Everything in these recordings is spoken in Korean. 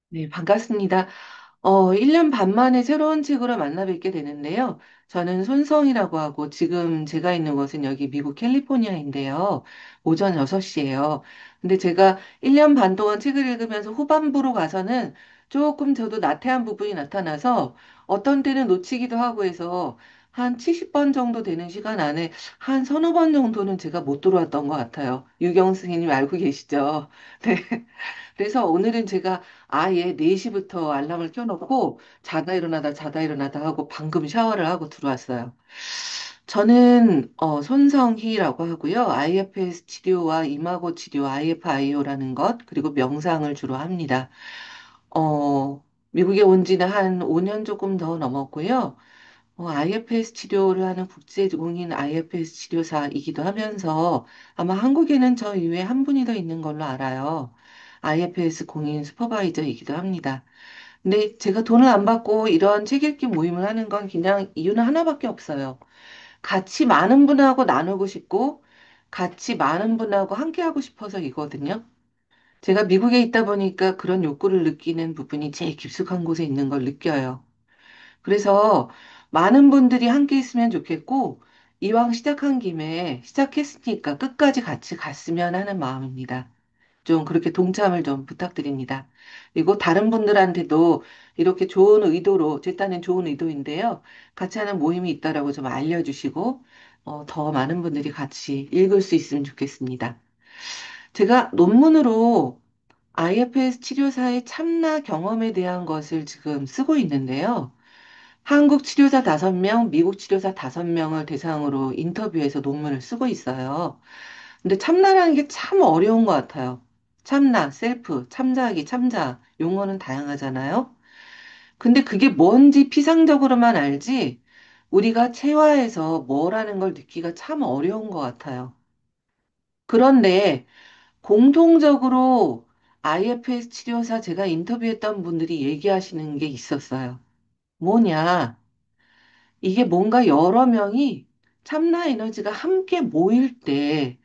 네, 반갑습니다. 1년 반 만에 새로운 책으로 만나 뵙게 되는데요. 저는 손성이라고 하고 지금 제가 있는 곳은 여기 미국 캘리포니아인데요. 오전 6시예요. 근데 제가 1년 반 동안 책을 읽으면서 후반부로 가서는 조금 저도 나태한 부분이 나타나서 어떤 때는 놓치기도 하고 해서 한 70번 정도 되는 시간 안에 한 서너 번 정도는 제가 못 들어왔던 것 같아요. 유경 스님 알고 계시죠? 네. 그래서 오늘은 제가 아예 4시부터 알람을 켜놓고 자다 일어나다 자다 일어나다 하고 방금 샤워를 하고 들어왔어요. 저는 손성희라고 하고요. IFS 치료와 이마고 치료, IFIO라는 것, 그리고 명상을 주로 합니다. 미국에 온 지는 한 5년 조금 더 넘었고요. IFS 치료를 하는 국제공인 IFS 치료사이기도 하면서 아마 한국에는 저 이외에 한 분이 더 있는 걸로 알아요. IFS 공인 슈퍼바이저이기도 합니다. 근데 제가 돈을 안 받고 이런 책 읽기 모임을 하는 건 그냥 이유는 하나밖에 없어요. 같이 많은 분하고 나누고 싶고 같이 많은 분하고 함께하고 싶어서이거든요. 제가 미국에 있다 보니까 그런 욕구를 느끼는 부분이 제일 깊숙한 곳에 있는 걸 느껴요. 그래서 많은 분들이 함께 있으면 좋겠고, 이왕 시작한 김에 시작했으니까 끝까지 같이 갔으면 하는 마음입니다. 좀 그렇게 동참을 좀 부탁드립니다. 그리고 다른 분들한테도 이렇게 좋은 의도로, 제 딴엔 좋은 의도인데요. 같이 하는 모임이 있다라고 좀 알려주시고, 더 많은 분들이 같이 읽을 수 있으면 좋겠습니다. 제가 논문으로 IFS 치료사의 참나 경험에 대한 것을 지금 쓰고 있는데요. 한국 치료사 5명, 미국 치료사 5명을 대상으로 인터뷰해서 논문을 쓰고 있어요. 근데 참나라는 게 참 어려운 것 같아요. 참나, 셀프, 참자하기, 참자, 용어는 다양하잖아요. 근데 그게 뭔지 피상적으로만 알지, 우리가 체화해서 뭐라는 걸 듣기가 참 어려운 것 같아요. 그런데 공통적으로 IFS 치료사 제가 인터뷰했던 분들이 얘기하시는 게 있었어요. 뭐냐? 이게 뭔가 여러 명이 참나 에너지가 함께 모일 때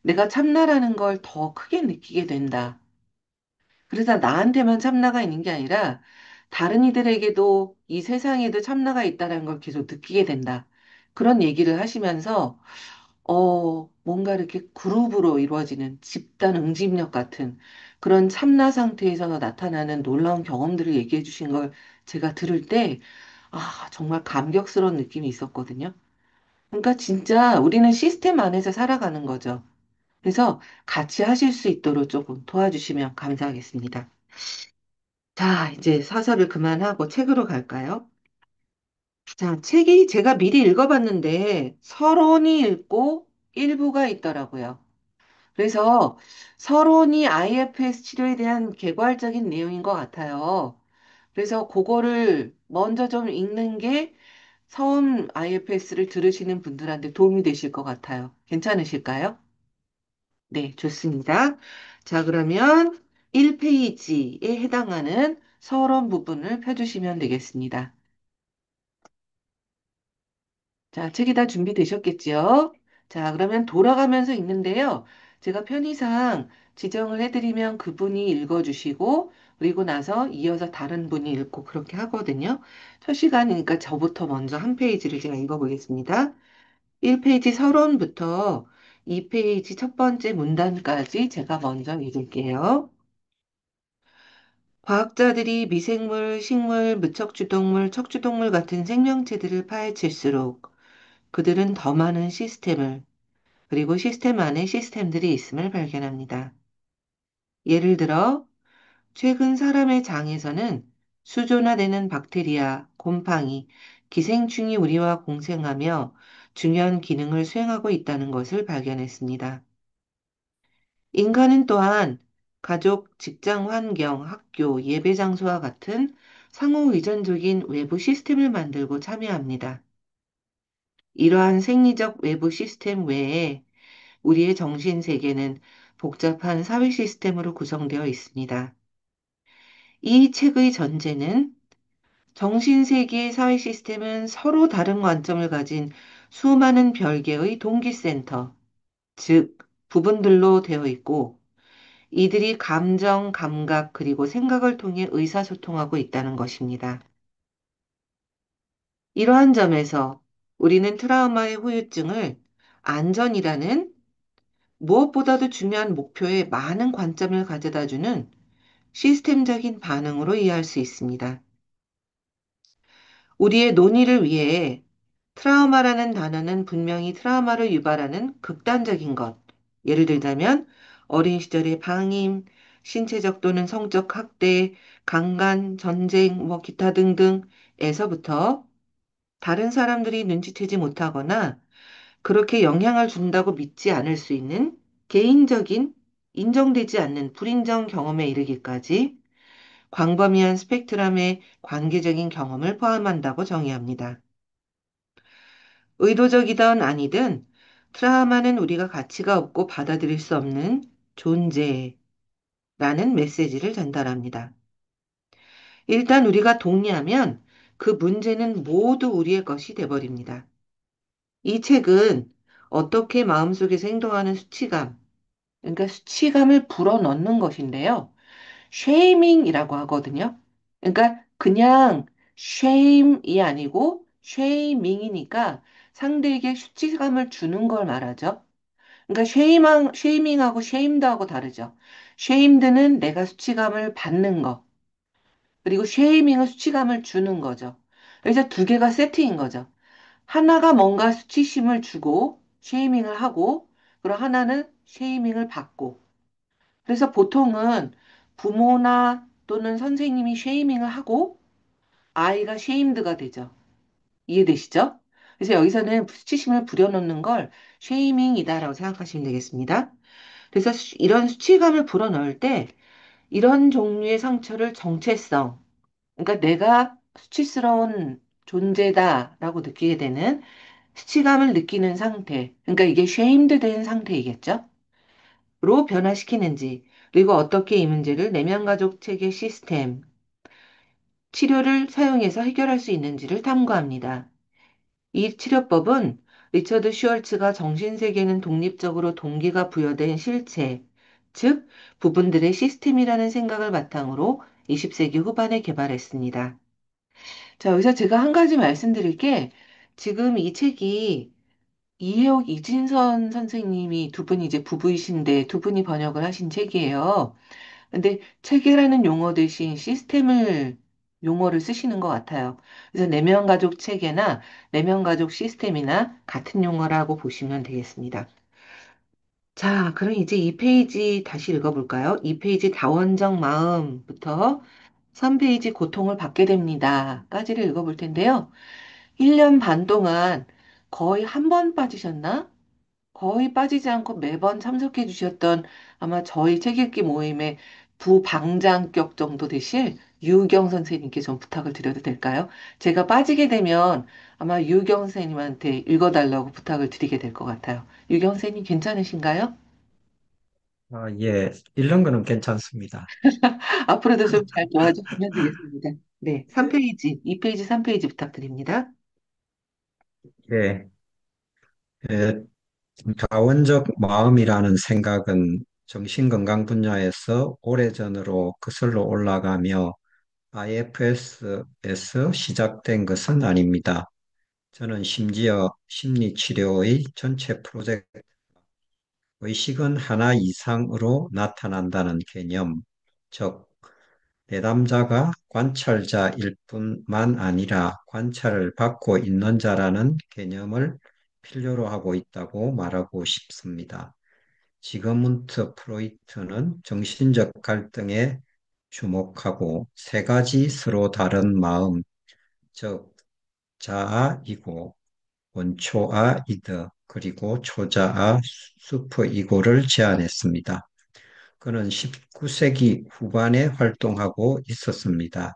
내가 참나라는 걸 더 크게 느끼게 된다. 그래서 나한테만 참나가 있는 게 아니라 다른 이들에게도 이 세상에도 참나가 있다는 걸 계속 느끼게 된다. 그런 얘기를 하시면서 뭔가 이렇게 그룹으로 이루어지는 집단 응집력 같은 그런 참나 상태에서 나타나는 놀라운 경험들을 얘기해 주신 걸 제가 들을 때, 정말 감격스러운 느낌이 있었거든요. 그러니까 진짜 우리는 시스템 안에서 살아가는 거죠. 그래서 같이 하실 수 있도록 조금 도와주시면 감사하겠습니다. 자, 이제 사설을 그만하고 책으로 갈까요? 자, 책이 제가 미리 읽어봤는데 서론이 읽고 일부가 있더라고요. 그래서 서론이 IFS 치료에 대한 개괄적인 내용인 것 같아요. 그래서 그거를 먼저 좀 읽는 게 처음 IFS를 들으시는 분들한테 도움이 되실 것 같아요. 괜찮으실까요? 네, 좋습니다. 자, 그러면 1페이지에 해당하는 서론 부분을 펴주시면 되겠습니다. 자, 책이 다 준비되셨겠지요? 자, 그러면 돌아가면서 읽는데요. 제가 편의상 지정을 해드리면 그분이 읽어주시고, 그리고 나서 이어서 다른 분이 읽고 그렇게 하거든요. 첫 시간이니까 저부터 먼저 한 페이지를 제가 읽어보겠습니다. 1페이지 서론부터 2페이지 첫 번째 문단까지 제가 먼저 읽을게요. 과학자들이 미생물, 식물, 무척추동물, 척추동물 같은 생명체들을 파헤칠수록 그들은 더 많은 시스템을, 그리고 시스템 안에 시스템들이 있음을 발견합니다. 예를 들어, 최근 사람의 장에서는 수조나되는 박테리아, 곰팡이, 기생충이 우리와 공생하며 중요한 기능을 수행하고 있다는 것을 발견했습니다. 인간은 또한 가족, 직장 환경, 학교, 예배 장소와 같은 상호 의존적인 외부 시스템을 만들고 참여합니다. 이러한 생리적 외부 시스템 외에 우리의 정신 세계는 복잡한 사회 시스템으로 구성되어 있습니다. 이 책의 전제는 정신 세계의 사회 시스템은 서로 다른 관점을 가진 수많은 별개의 동기센터, 즉 부분들로 되어 있고 이들이 감정, 감각, 그리고 생각을 통해 의사소통하고 있다는 것입니다. 이러한 점에서 우리는 트라우마의 후유증을 안전이라는 무엇보다도 중요한 목표에 많은 관점을 가져다 주는 시스템적인 반응으로 이해할 수 있습니다. 우리의 논의를 위해 트라우마라는 단어는 분명히 트라우마를 유발하는 극단적인 것, 예를 들자면 어린 시절의 방임, 신체적 또는 성적 학대, 강간, 전쟁, 기타 등등에서부터 다른 사람들이 눈치채지 못하거나 그렇게 영향을 준다고 믿지 않을 수 있는 개인적인 인정되지 않는 불인정 경험에 이르기까지 광범위한 스펙트럼의 관계적인 경험을 포함한다고 정의합니다. 의도적이든 아니든 트라우마는 우리가 가치가 없고 받아들일 수 없는 존재라는 메시지를 전달합니다. 일단 우리가 동의하면 그 문제는 모두 우리의 것이 돼버립니다. 이 책은 어떻게 마음속에서 행동하는 수치감, 그러니까 수치감을 불어넣는 것인데요. 쉐이밍이라고 하거든요. 그러니까 그냥 쉐임이 아니고 쉐이밍이니까 상대에게 수치감을 주는 걸 말하죠. 그러니까 쉐이밍하고 쉐임드하고 다르죠. 쉐임드는 내가 수치감을 받는 거, 그리고 쉐이밍은 수치감을 주는 거죠. 그래서 두 개가 세트인 거죠. 하나가 뭔가 수치심을 주고 쉐이밍을 하고, 그리고 하나는 쉐이밍을 받고. 그래서 보통은 부모나 또는 선생님이 쉐이밍을 하고 아이가 쉐임드가 되죠. 이해되시죠? 그래서 여기서는 수치심을 부려놓는 걸 쉐이밍이다라고 생각하시면 되겠습니다. 그래서 이런 수치감을 불어넣을 때 이런 종류의 상처를 정체성, 그러니까 내가 수치스러운 존재다라고 느끼게 되는 수치감을 느끼는 상태, 그러니까 이게 쉐임드 된 상태이겠죠? 로 변화시키는지, 그리고 어떻게 이 문제를 내면가족 체계 시스템, 치료를 사용해서 해결할 수 있는지를 탐구합니다. 이 치료법은 리처드 슈얼츠가 정신세계는 독립적으로 동기가 부여된 실체, 즉, 부분들의 시스템이라는 생각을 바탕으로 20세기 후반에 개발했습니다. 자, 여기서 제가 한 가지 말씀드릴 게 지금 이 책이 이혜옥, 이진선 선생님이 두 분이 이제 부부이신데 두 분이 번역을 하신 책이에요. 근데 체계라는 용어 대신 시스템을 용어를 쓰시는 것 같아요. 그래서 내면 가족 체계나 내면 가족 시스템이나 같은 용어라고 보시면 되겠습니다. 자, 그럼 이제 이 페이지 다시 읽어볼까요? 이 페이지 다원적 마음부터 3페이지 고통을 받게 됩니다. 까지를 읽어볼 텐데요. 1년 반 동안 거의 한 번 빠지셨나? 거의 빠지지 않고 매번 참석해 주셨던 아마 저희 책 읽기 모임의 부방장격 정도 되실 유경 선생님께 좀 부탁을 드려도 될까요? 제가 빠지게 되면 아마 유경 선생님한테 읽어달라고 부탁을 드리게 될 것 같아요. 유경 선생님 괜찮으신가요? 예, 읽는 거는 괜찮습니다. 앞으로도 좀 잘 도와주시면 되겠습니다. 네, 3페이지, 2페이지, 3페이지 부탁드립니다. 예, 예, 자원적 마음이라는 생각은 정신건강 분야에서 오래전으로 거슬러 올라가며 IFS에서 시작된 것은 아닙니다. 저는 심지어 심리치료의 전체 프로젝트, 의식은 하나 이상으로 나타난다는 개념, 즉, 내담자가 관찰자일 뿐만 아니라 관찰을 받고 있는 자라는 개념을 필요로 하고 있다고 말하고 싶습니다. 지그문트 프로이트는 정신적 갈등에 주목하고 세 가지 서로 다른 마음, 즉 자아이고 원초아이드 그리고 초자아 슈퍼이고를 제안했습니다. 그는 19세기 후반에 활동하고 있었습니다.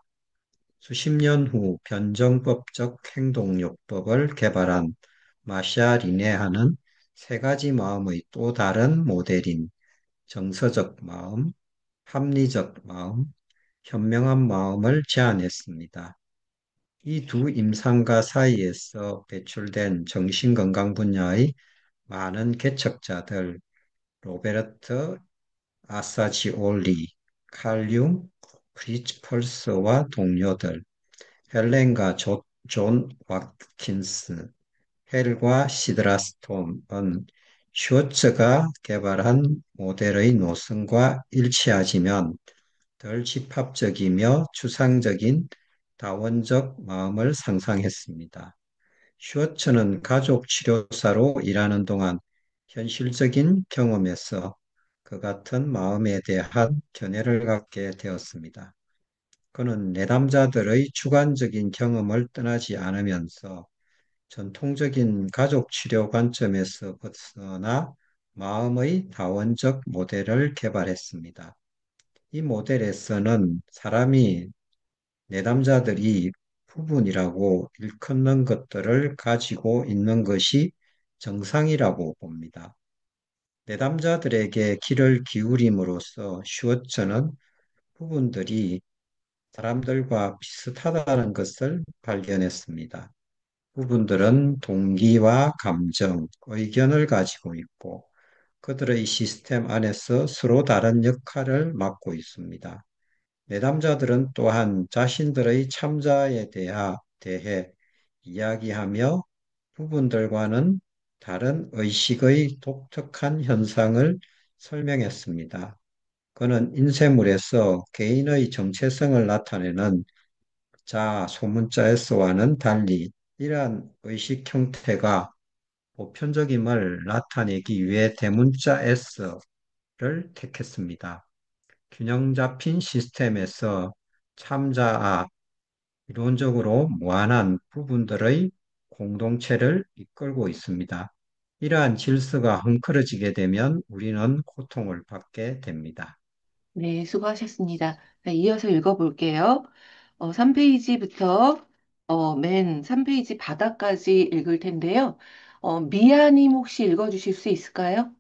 수십 년 후 변정법적 행동요법을 개발한 마샤 리네하는 세 가지 마음의 또 다른 모델인 정서적 마음, 합리적 마음, 현명한 마음을 제안했습니다. 이 두 임상가 사이에서 배출된 정신건강 분야의 많은 개척자들, 로베르트 아사지올리, 칼륨, 프리츠 펄서와 동료들, 헬렌과 존 왓킨스, 헬과 시드라스톤은 슈워츠가 개발한 모델의 노선과 일치하지만 덜 집합적이며 추상적인 다원적 마음을 상상했습니다. 슈워츠는 가족 치료사로 일하는 동안 현실적인 경험에서 그 같은 마음에 대한 견해를 갖게 되었습니다. 그는 내담자들의 주관적인 경험을 떠나지 않으면서 전통적인 가족 치료 관점에서 벗어나 마음의 다원적 모델을 개발했습니다. 이 모델에서는 사람이 내담자들이 부분이라고 일컫는 것들을 가지고 있는 것이 정상이라고 봅니다. 내담자들에게 귀를 기울임으로써 슈어처는 부분들이 사람들과 비슷하다는 것을 발견했습니다. 부분들은 동기와 감정, 의견을 가지고 있고 그들의 시스템 안에서 서로 다른 역할을 맡고 있습니다. 내담자들은 또한 자신들의 참자에 대해 이야기하며 부분들과는 다른 의식의 독특한 현상을 설명했습니다. 그는 인쇄물에서 개인의 정체성을 나타내는 자, 소문자에서와는 달리 이러한 의식 형태가 보편적임을 나타내기 위해 대문자 S를 택했습니다. 균형 잡힌 시스템에서 참자아, 이론적으로 무한한 부분들의 공동체를 이끌고 있습니다. 이러한 질서가 헝클어지게 되면 우리는 고통을 받게 됩니다. 네, 수고하셨습니다. 자, 이어서 읽어볼게요. 3페이지부터 맨 3페이지 바닥까지 읽을 텐데요. 미아님 혹시 읽어주실 수 있을까요?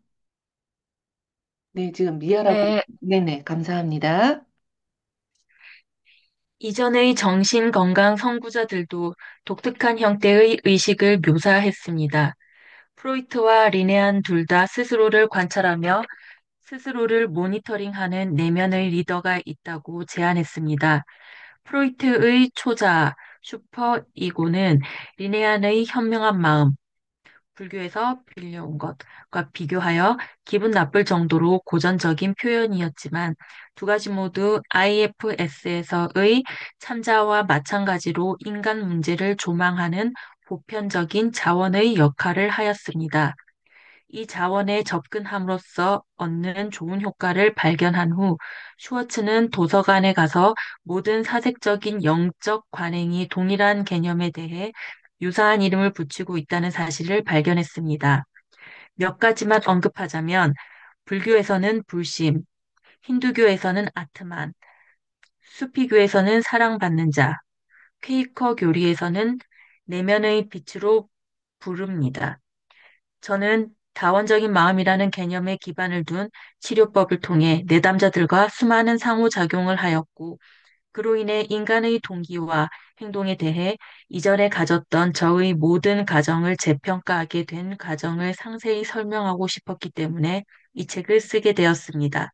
네, 지금 미아라고. 네, 네네, 감사합니다. 이전의 정신건강 선구자들도 독특한 형태의 의식을 묘사했습니다. 프로이트와 리네안 둘 다 스스로를 관찰하며 스스로를 모니터링하는 내면의 리더가 있다고 제안했습니다. 프로이트의 초자, 슈퍼 이고는 리네안의 현명한 마음, 불교에서 빌려온 것과 비교하여 기분 나쁠 정도로 고전적인 표현이었지만 두 가지 모두 IFS에서의 참자와 마찬가지로 인간 문제를 조망하는 보편적인 자원의 역할을 하였습니다. 이 자원에 접근함으로써 얻는 좋은 효과를 발견한 후 슈워츠는 도서관에 가서 모든 사색적인 영적 관행이 동일한 개념에 대해 유사한 이름을 붙이고 있다는 사실을 발견했습니다. 몇 가지만 언급하자면 불교에서는 불심, 힌두교에서는 아트만, 수피교에서는 사랑받는 자, 퀘이커 교리에서는 내면의 빛으로 부릅니다. 저는 다원적인 마음이라는 개념에 기반을 둔 치료법을 통해 내담자들과 수많은 상호작용을 하였고, 그로 인해 인간의 동기와 행동에 대해 이전에 가졌던 저의 모든 가정을 재평가하게 된 과정을 상세히 설명하고 싶었기 때문에 이 책을 쓰게 되었습니다.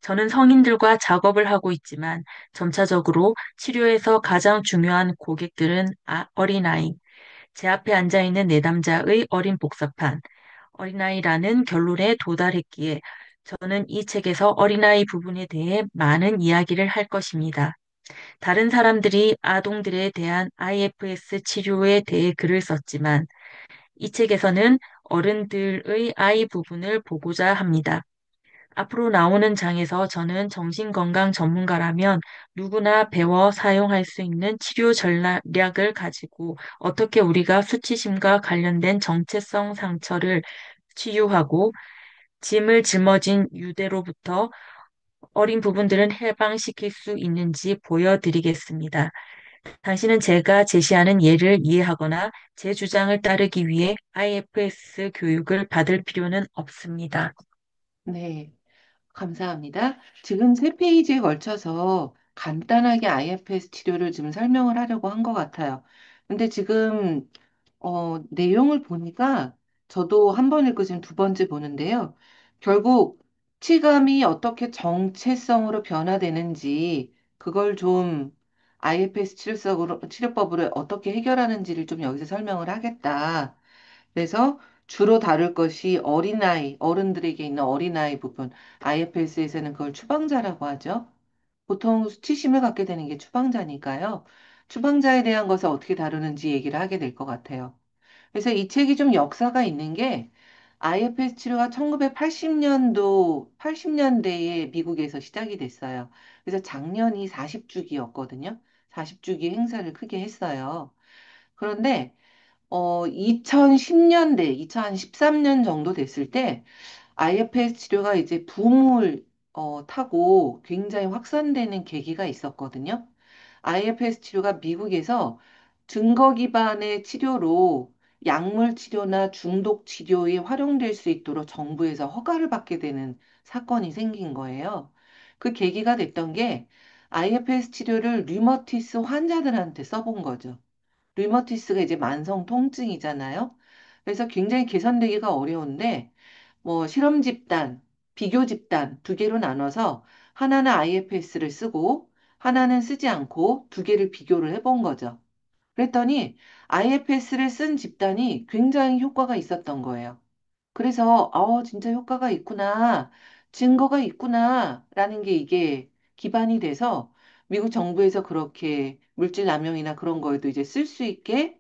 저는 성인들과 작업을 하고 있지만 점차적으로 치료에서 가장 중요한 고객들은 어린아이, 제 앞에 앉아 있는 내담자의 어린 복사판, 어린아이라는 결론에 도달했기에 저는 이 책에서 어린아이 부분에 대해 많은 이야기를 할 것입니다. 다른 사람들이 아동들에 대한 IFS 치료에 대해 글을 썼지만 이 책에서는 어른들의 아이 부분을 보고자 합니다. 앞으로 나오는 장에서 저는 정신건강 전문가라면 누구나 배워 사용할 수 있는 치료 전략을 가지고 어떻게 우리가 수치심과 관련된 정체성 상처를 치유하고 짐을 짊어진 유대로부터 어린 부분들은 해방시킬 수 있는지 보여드리겠습니다. 당신은 제가 제시하는 예를 이해하거나 제 주장을 따르기 위해 IFS 교육을 받을 필요는 없습니다. 네, 감사합니다. 지금 3페이지에 걸쳐서 간단하게 IFS 치료를 지금 설명을 하려고 한 것 같아요. 근데 지금 내용을 보니까 저도 한 번 읽고 지금 두 번째 보는데요. 결국 치감이 어떻게 정체성으로 변화되는지, 그걸 좀 IFS 치료법으로 어떻게 해결하는지를 좀 여기서 설명을 하겠다. 그래서 주로 다룰 것이 어린아이, 어른들에게 있는 어린아이 부분. IFS에서는 그걸 추방자라고 하죠. 보통 수치심을 갖게 되는 게 추방자니까요. 추방자에 대한 것을 어떻게 다루는지 얘기를 하게 될 것 같아요. 그래서 이 책이 좀 역사가 있는 게 IFS 치료가 1980년도, 80년대에 미국에서 시작이 됐어요. 그래서 작년이 40주기였거든요. 40주기 행사를 크게 했어요. 그런데 2010년대, 2013년 정도 됐을 때 IFS 치료가 이제 붐을 타고 굉장히 확산되는 계기가 있었거든요. IFS 치료가 미국에서 증거 기반의 치료로 약물 치료나 중독 치료에 활용될 수 있도록 정부에서 허가를 받게 되는 사건이 생긴 거예요. 그 계기가 됐던 게 IFS 치료를 류머티스 환자들한테 써본 거죠. 류머티스가 이제 만성 통증이잖아요. 그래서 굉장히 개선되기가 어려운데 뭐 실험 집단, 비교 집단 두 개로 나눠서 하나는 IFS를 쓰고 하나는 쓰지 않고 두 개를 비교를 해본 거죠. 그랬더니 IFS를 쓴 집단이 굉장히 효과가 있었던 거예요. 그래서 진짜 효과가 있구나, 증거가 있구나라는 게 이게 기반이 돼서 미국 정부에서 그렇게 물질 남용이나 그런 거에도 이제 쓸 수 있게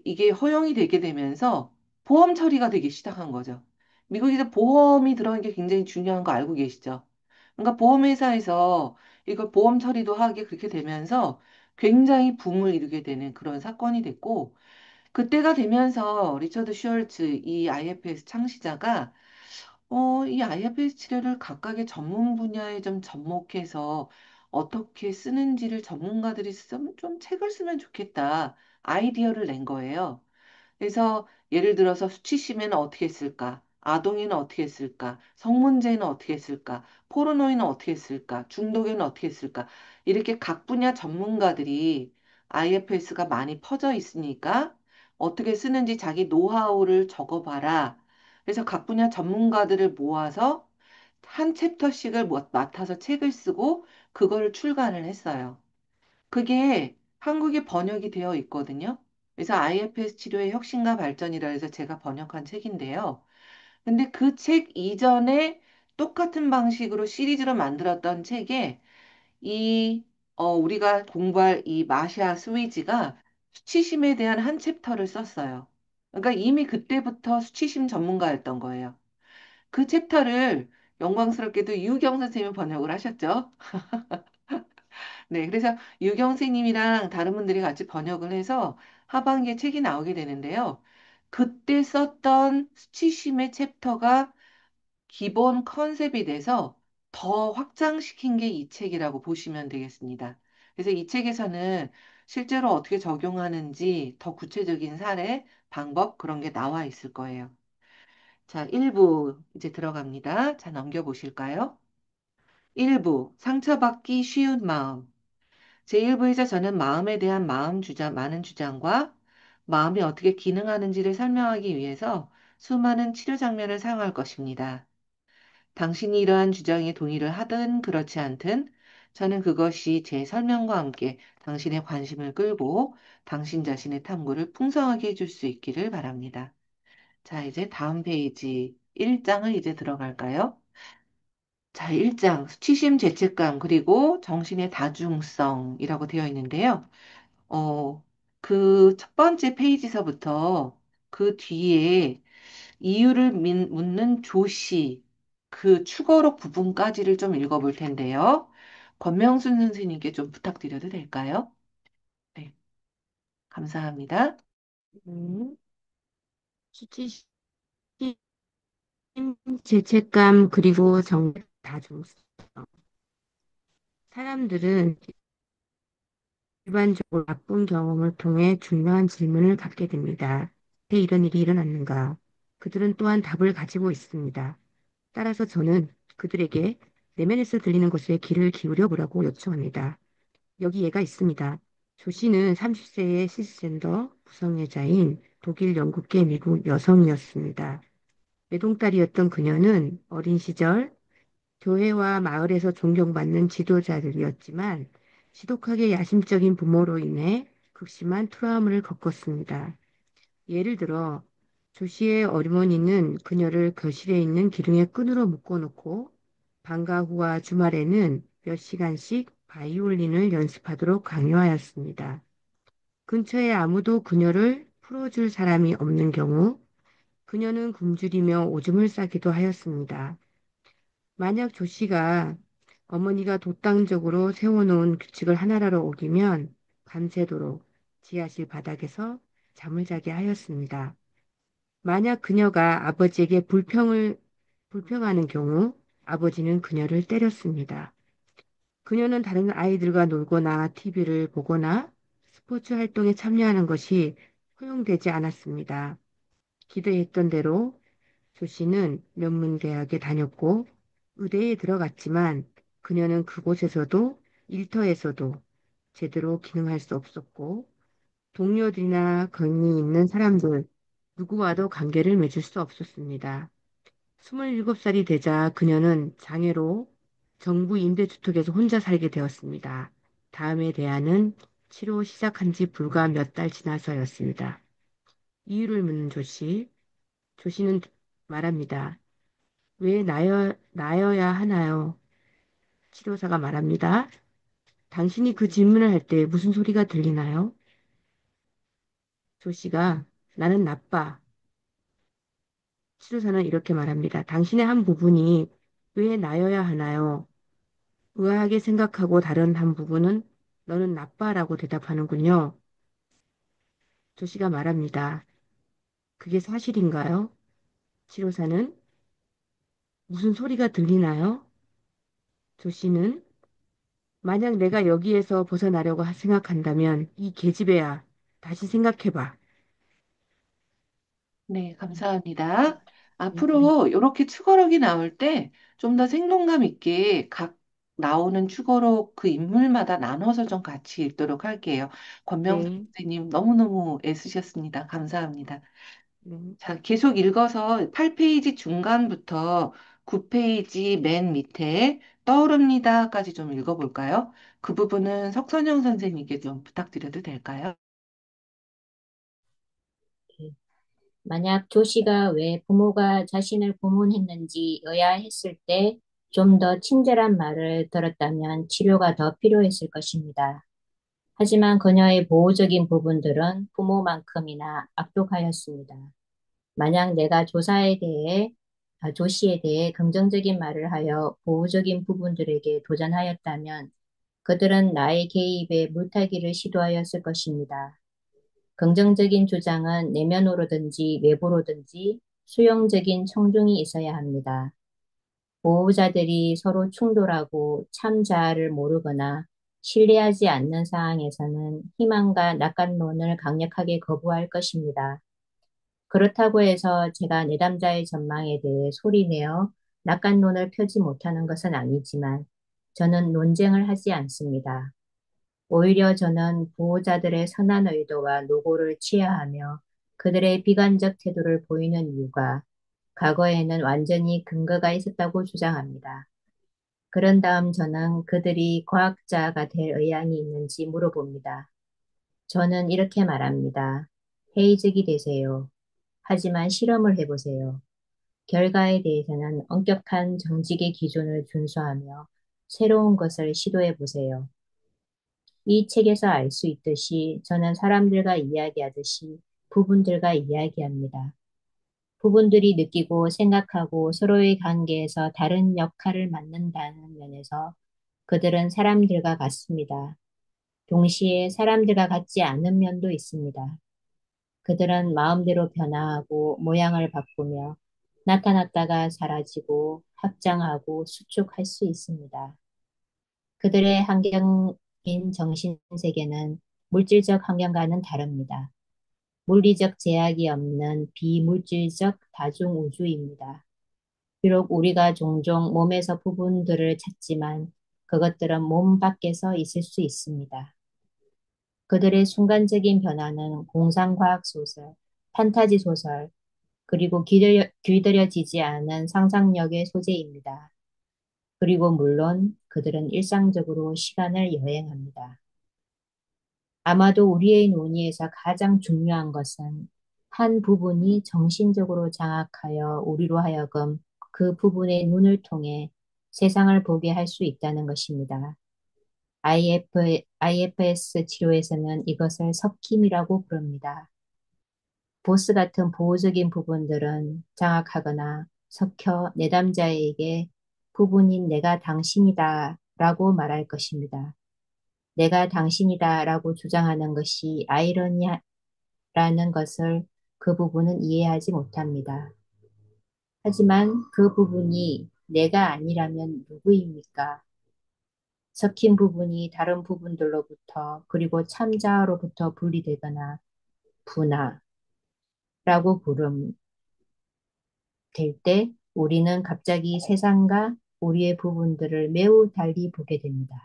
이게 허용이 되게 되면서 보험 처리가 되기 시작한 거죠. 미국에서 보험이 들어간 게 굉장히 중요한 거 알고 계시죠? 그러니까 보험회사에서 이걸 보험 처리도 하게 그렇게 되면서 굉장히 붐을 이루게 되는 그런 사건이 됐고, 그때가 되면서 리처드 슈얼츠 이 IFS 창시자가 이 IFS 치료를 각각의 전문 분야에 좀 접목해서 어떻게 쓰는지를 전문가들이 좀 책을 쓰면 좋겠다. 아이디어를 낸 거예요. 그래서 예를 들어서 수치심에는 어떻게 쓸까? 아동에는 어떻게 쓸까? 성문제는 어떻게 쓸까? 포르노에는 어떻게 쓸까? 중독에는 어떻게 쓸까? 이렇게 각 분야 전문가들이 IFS가 많이 퍼져 있으니까 어떻게 쓰는지 자기 노하우를 적어봐라. 그래서 각 분야 전문가들을 모아서 한 챕터씩을 맡아서 책을 쓰고 그거를 출간을 했어요. 그게 한국에 번역이 되어 있거든요. 그래서 IFS 치료의 혁신과 발전이라 해서 제가 번역한 책인데요. 근데 그 책 이전에 똑같은 방식으로 시리즈로 만들었던 책에 우리가 공부할 이 마샤 스위지가 수치심에 대한 한 챕터를 썼어요. 그러니까 이미 그때부터 수치심 전문가였던 거예요. 그 챕터를 영광스럽게도 유경 선생님이 번역을 하셨죠. 네, 그래서 유경 선생님이랑 다른 분들이 같이 번역을 해서 하반기에 책이 나오게 되는데요. 그때 썼던 수치심의 챕터가 기본 컨셉이 돼서 더 확장시킨 게 이 책이라고 보시면 되겠습니다. 그래서 이 책에서는 실제로 어떻게 적용하는지 더 구체적인 사례, 방법 그런 게 나와 있을 거예요. 자, 1부 이제 들어갑니다. 자, 넘겨보실까요? 1부 상처받기 쉬운 마음. 제1부에서 저는 마음에 대한 많은 주장과 마음이 어떻게 기능하는지를 설명하기 위해서 수많은 치료 장면을 사용할 것입니다. 당신이 이러한 주장에 동의를 하든 그렇지 않든 저는 그것이 제 설명과 함께 당신의 관심을 끌고 당신 자신의 탐구를 풍성하게 해줄 수 있기를 바랍니다. 자, 이제 다음 페이지 1장을 이제 들어갈까요? 자, 1장 수치심, 죄책감, 그리고 정신의 다중성이라고 되어 있는데요. 어, 그 첫 번째 페이지서부터 그 뒤에 이유를 묻는 조시, 그 추거록 부분까지를 좀 읽어볼 텐데요. 권명순 선생님께 좀 부탁드려도 될까요? 네, 감사합니다. 음, 수치심, 죄책감, 그리고 정의 다중성. 사람들은 일반적으로 나쁜 경험을 통해 중요한 질문을 갖게 됩니다. 왜 이런 일이 일어났는가? 그들은 또한 답을 가지고 있습니다. 따라서 저는 그들에게 내면에서 들리는 것에 귀를 기울여 보라고 요청합니다. 여기 예가 있습니다. 조 씨는 30세의 시스젠더 무성애자인 독일 영국계 미국 여성이었습니다. 외동딸이었던 그녀는 어린 시절 교회와 마을에서 존경받는 지도자들이었지만 지독하게 야심적인 부모로 인해 극심한 트라우마를 겪었습니다. 예를 들어 조씨의 어머니는 그녀를 교실에 있는 기둥에 끈으로 묶어놓고 방과 후와 주말에는 몇 시간씩 바이올린을 연습하도록 강요하였습니다. 근처에 아무도 그녀를 풀어줄 사람이 없는 경우 그녀는 굶주리며 오줌을 싸기도 하였습니다. 만약 조 씨가 어머니가 독단적으로 세워놓은 규칙을 하나라로 어기면 밤새도록 지하실 바닥에서 잠을 자게 하였습니다. 만약 그녀가 아버지에게 불평하는 경우 아버지는 그녀를 때렸습니다. 그녀는 다른 아이들과 놀거나 TV를 보거나 스포츠 활동에 참여하는 것이 허용되지 않았습니다. 기대했던 대로 조 씨는 명문대학에 다녔고 의대에 들어갔지만 그녀는 그곳에서도 일터에서도 제대로 기능할 수 없었고 동료들이나 권위 있는 사람들 누구와도 관계를 맺을 수 없었습니다. 27살이 되자 그녀는 장애로 정부 임대주택에서 혼자 살게 되었습니다. 다음에 대안은 치료 시작한 지 불과 몇 달 지나서였습니다. 이유를 묻는 조 씨는 말합니다. 왜 나여야 하나요? 치료사가 말합니다. 당신이 그 질문을 할 때 무슨 소리가 들리나요? 조 씨가 나는 나빠. 치료사는 이렇게 말합니다. 당신의 한 부분이 왜 나여야 하나요? 의아하게 생각하고 다른 한 부분은 너는 나빠라고 대답하는군요. 조 씨가 말합니다. 그게 사실인가요? 치료사는 무슨 소리가 들리나요? 조 씨는 만약 내가 여기에서 벗어나려고 생각한다면 이 계집애야, 다시 생각해봐. 네, 감사합니다. 네, 앞으로 이렇게 추거록이 나올 때 좀 더 생동감 있게 각 나오는 추거록 그 인물마다 나눠서 좀 같이 읽도록 할게요. 권명수 네, 선생님 너무너무 애쓰셨습니다. 감사합니다. 네. 자, 계속 읽어서 8페이지 중간부터 9페이지 맨 밑에 떠오릅니다까지 좀 읽어볼까요? 그 부분은 석선영 선생님께 좀 부탁드려도 될까요? 만약 조씨가 왜 부모가 자신을 고문했는지 의아했을 때 좀 더 친절한 말을 들었다면 치료가 더 필요했을 것입니다. 하지만 그녀의 보호적인 부분들은 부모만큼이나 악독하였습니다. 만약 내가 조씨에 대해 긍정적인 말을 하여 보호적인 부분들에게 도전하였다면 그들은 나의 개입에 물타기를 시도하였을 것입니다. 긍정적인 주장은 내면으로든지 외부로든지 수용적인 청중이 있어야 합니다. 보호자들이 서로 충돌하고 참 자아를 모르거나 신뢰하지 않는 상황에서는 희망과 낙관론을 강력하게 거부할 것입니다. 그렇다고 해서 제가 내담자의 전망에 대해 소리내어 낙관론을 펴지 못하는 것은 아니지만 저는 논쟁을 하지 않습니다. 오히려 저는 보호자들의 선한 의도와 노고를 치하하며 그들의 비관적 태도를 보이는 이유가 과거에는 완전히 근거가 있었다고 주장합니다. 그런 다음 저는 그들이 과학자가 될 의향이 있는지 물어봅니다. 저는 이렇게 말합니다. 회의적이 되세요. 하지만 실험을 해보세요. 결과에 대해서는 엄격한 정직의 기준을 준수하며 새로운 것을 시도해 보세요. 이 책에서 알 수 있듯이 저는 사람들과 이야기하듯이 부분들과 이야기합니다. 부분들이 느끼고 생각하고 서로의 관계에서 다른 역할을 맡는다는 면에서 그들은 사람들과 같습니다. 동시에 사람들과 같지 않은 면도 있습니다. 그들은 마음대로 변화하고 모양을 바꾸며 나타났다가 사라지고 확장하고 수축할 수 있습니다. 그들의 환경인 정신세계는 물질적 환경과는 다릅니다. 물리적 제약이 없는 비물질적 다중우주입니다. 비록 우리가 종종 몸에서 부분들을 찾지만 그것들은 몸 밖에서 있을 수 있습니다. 그들의 순간적인 변화는 공상과학 소설, 판타지 소설, 그리고 길들여지지 않은 상상력의 소재입니다. 그리고 물론 그들은 일상적으로 시간을 여행합니다. 아마도 우리의 논의에서 가장 중요한 것은 한 부분이 정신적으로 장악하여 우리로 하여금 그 부분의 눈을 통해 세상을 보게 할 수 있다는 것입니다. IFS 치료에서는 이것을 섞임이라고 부릅니다. 보스 같은 보호적인 부분들은 장악하거나 섞여 내담자에게 부분인 내가 당신이다 라고 말할 것입니다. 내가 당신이다 라고 주장하는 것이 아이러니라는 것을 그 부분은 이해하지 못합니다. 하지만 그 부분이 내가 아니라면 누구입니까? 섞인 부분이 다른 부분들로부터 그리고 참자로부터 분리되거나 분화라고 될 때 우리는 갑자기 세상과 우리의 부분들을 매우 달리 보게 됩니다.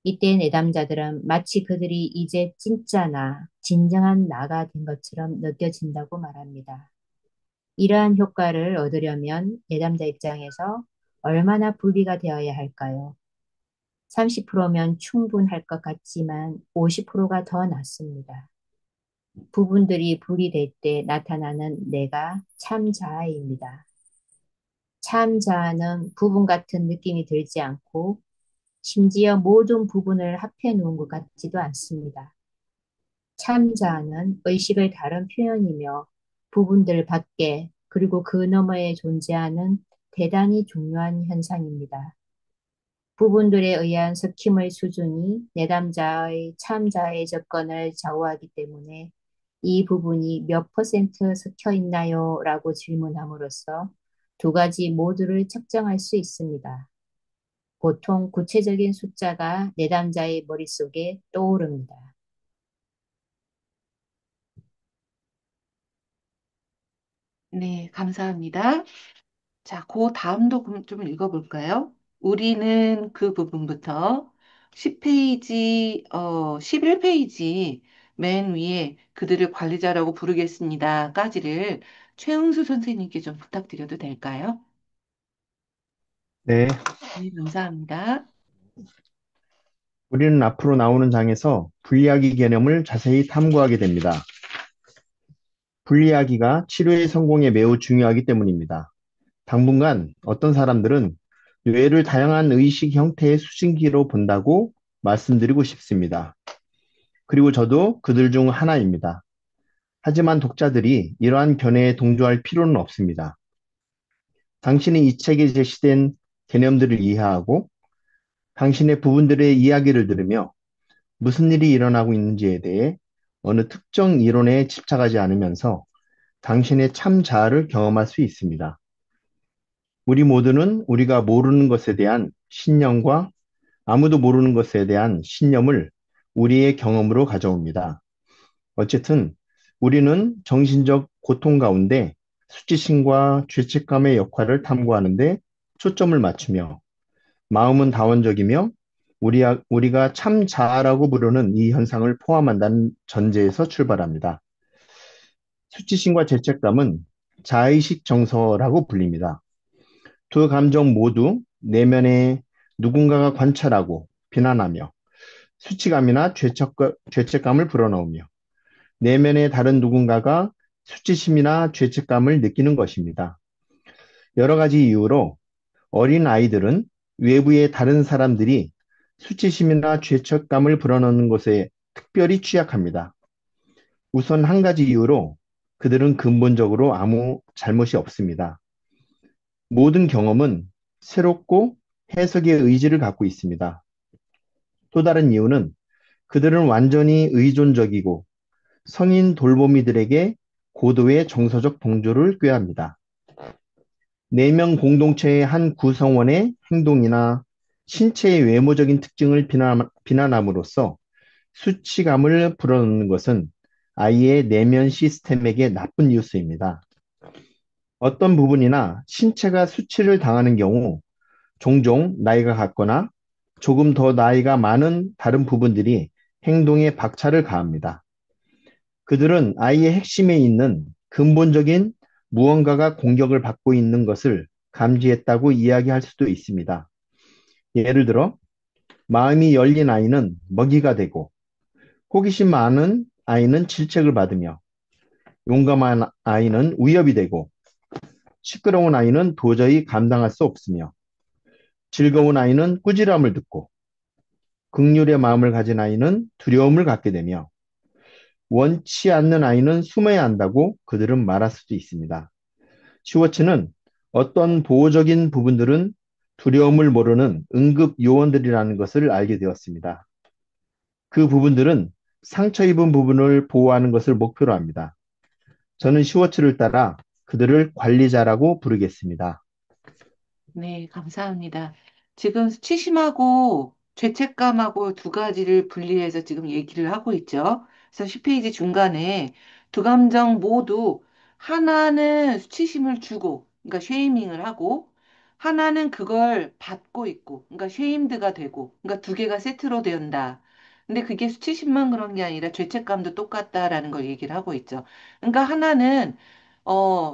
이때 내담자들은 마치 그들이 이제 진짜 나, 진정한 나가 된 것처럼 느껴진다고 말합니다. 이러한 효과를 얻으려면 내담자 입장에서 얼마나 분리가 되어야 할까요? 30%면 충분할 것 같지만 50%가 더 낫습니다. 부분들이 분리될 때 나타나는 내가 참자아입니다. 참자아는 부분 같은 느낌이 들지 않고 심지어 모든 부분을 합해 놓은 것 같지도 않습니다. 참자아는 의식의 다른 표현이며 부분들 밖에 그리고 그 너머에 존재하는 대단히 중요한 현상입니다. 부분들에 의한 섞임의 수준이 내담자의 참자의 접근을 좌우하기 때문에 이 부분이 몇 퍼센트 섞여 있나요? 라고 질문함으로써 두 가지 모두를 측정할 수 있습니다. 보통 구체적인 숫자가 내담자의 머릿속에 떠오릅니다. 네, 감사합니다. 자, 그 다음도 그럼 좀 읽어볼까요? 우리는 그 부분부터 10페이지, 11페이지 맨 위에 그들을 관리자라고 부르겠습니다.까지를 최은수 선생님께 좀 부탁드려도 될까요? 네, 네, 감사합니다. 우리는 앞으로 나오는 장에서 분리하기 개념을 자세히 탐구하게 됩니다. 분리하기가 치료의 성공에 매우 중요하기 때문입니다. 당분간 어떤 사람들은 뇌를 다양한 의식 형태의 수신기로 본다고 말씀드리고 싶습니다. 그리고 저도 그들 중 하나입니다. 하지만 독자들이 이러한 견해에 동조할 필요는 없습니다. 당신이 이 책에 제시된 개념들을 이해하고 당신의 부분들의 이야기를 들으며 무슨 일이 일어나고 있는지에 대해 어느 특정 이론에 집착하지 않으면서 당신의 참 자아를 경험할 수 있습니다. 우리 모두는 우리가 모르는 것에 대한 신념과 아무도 모르는 것에 대한 신념을 우리의 경험으로 가져옵니다. 어쨌든 우리는 정신적 고통 가운데 수치심과 죄책감의 역할을 탐구하는데 초점을 맞추며 마음은 다원적이며 우리가 참 자아라고 부르는 이 현상을 포함한다는 전제에서 출발합니다. 수치심과 죄책감은 자의식 정서라고 불립니다. 두 감정 모두 내면에 누군가가 관찰하고 비난하며 수치감이나 죄책감을 불어넣으며 내면의 다른 누군가가 수치심이나 죄책감을 느끼는 것입니다. 여러 가지 이유로 어린 아이들은 외부의 다른 사람들이 수치심이나 죄책감을 불어넣는 것에 특별히 취약합니다. 우선 한 가지 이유로 그들은 근본적으로 아무 잘못이 없습니다. 모든 경험은 새롭고 해석의 의지를 갖고 있습니다. 또 다른 이유는 그들은 완전히 의존적이고 성인 돌보미들에게 고도의 정서적 동조를 꾀합니다. 내면 공동체의 한 구성원의 행동이나 신체의 외모적인 특징을 비난함으로써 수치감을 불어넣는 것은 아이의 내면 시스템에게 나쁜 뉴스입니다. 어떤 부분이나 신체가 수치를 당하는 경우 종종 나이가 같거나 조금 더 나이가 많은 다른 부분들이 행동에 박차를 가합니다. 그들은 아이의 핵심에 있는 근본적인 무언가가 공격을 받고 있는 것을 감지했다고 이야기할 수도 있습니다. 예를 들어, 마음이 열린 아이는 먹이가 되고, 호기심 많은 아이는 질책을 받으며, 용감한 아이는 위협이 되고, 시끄러운 아이는 도저히 감당할 수 없으며, 즐거운 아이는 꾸지람을 듣고, 긍휼의 마음을 가진 아이는 두려움을 갖게 되며, 원치 않는 아이는 숨어야 한다고 그들은 말할 수도 있습니다. 슈워츠는 어떤 보호적인 부분들은 두려움을 모르는 응급 요원들이라는 것을 알게 되었습니다. 그 부분들은 상처 입은 부분을 보호하는 것을 목표로 합니다. 저는 슈워츠를 따라 그들을 관리자라고 부르겠습니다. 네, 감사합니다. 지금 수치심하고 죄책감하고 두 가지를 분리해서 지금 얘기를 하고 있죠. 그래서 10페이지 중간에 두 감정 모두 하나는 수치심을 주고, 그러니까 쉐이밍을 하고, 하나는 그걸 받고 있고, 그러니까 쉐임드가 되고, 그러니까 두 개가 세트로 된다. 근데 그게 수치심만 그런 게 아니라 죄책감도 똑같다라는 걸 얘기를 하고 있죠. 그러니까 하나는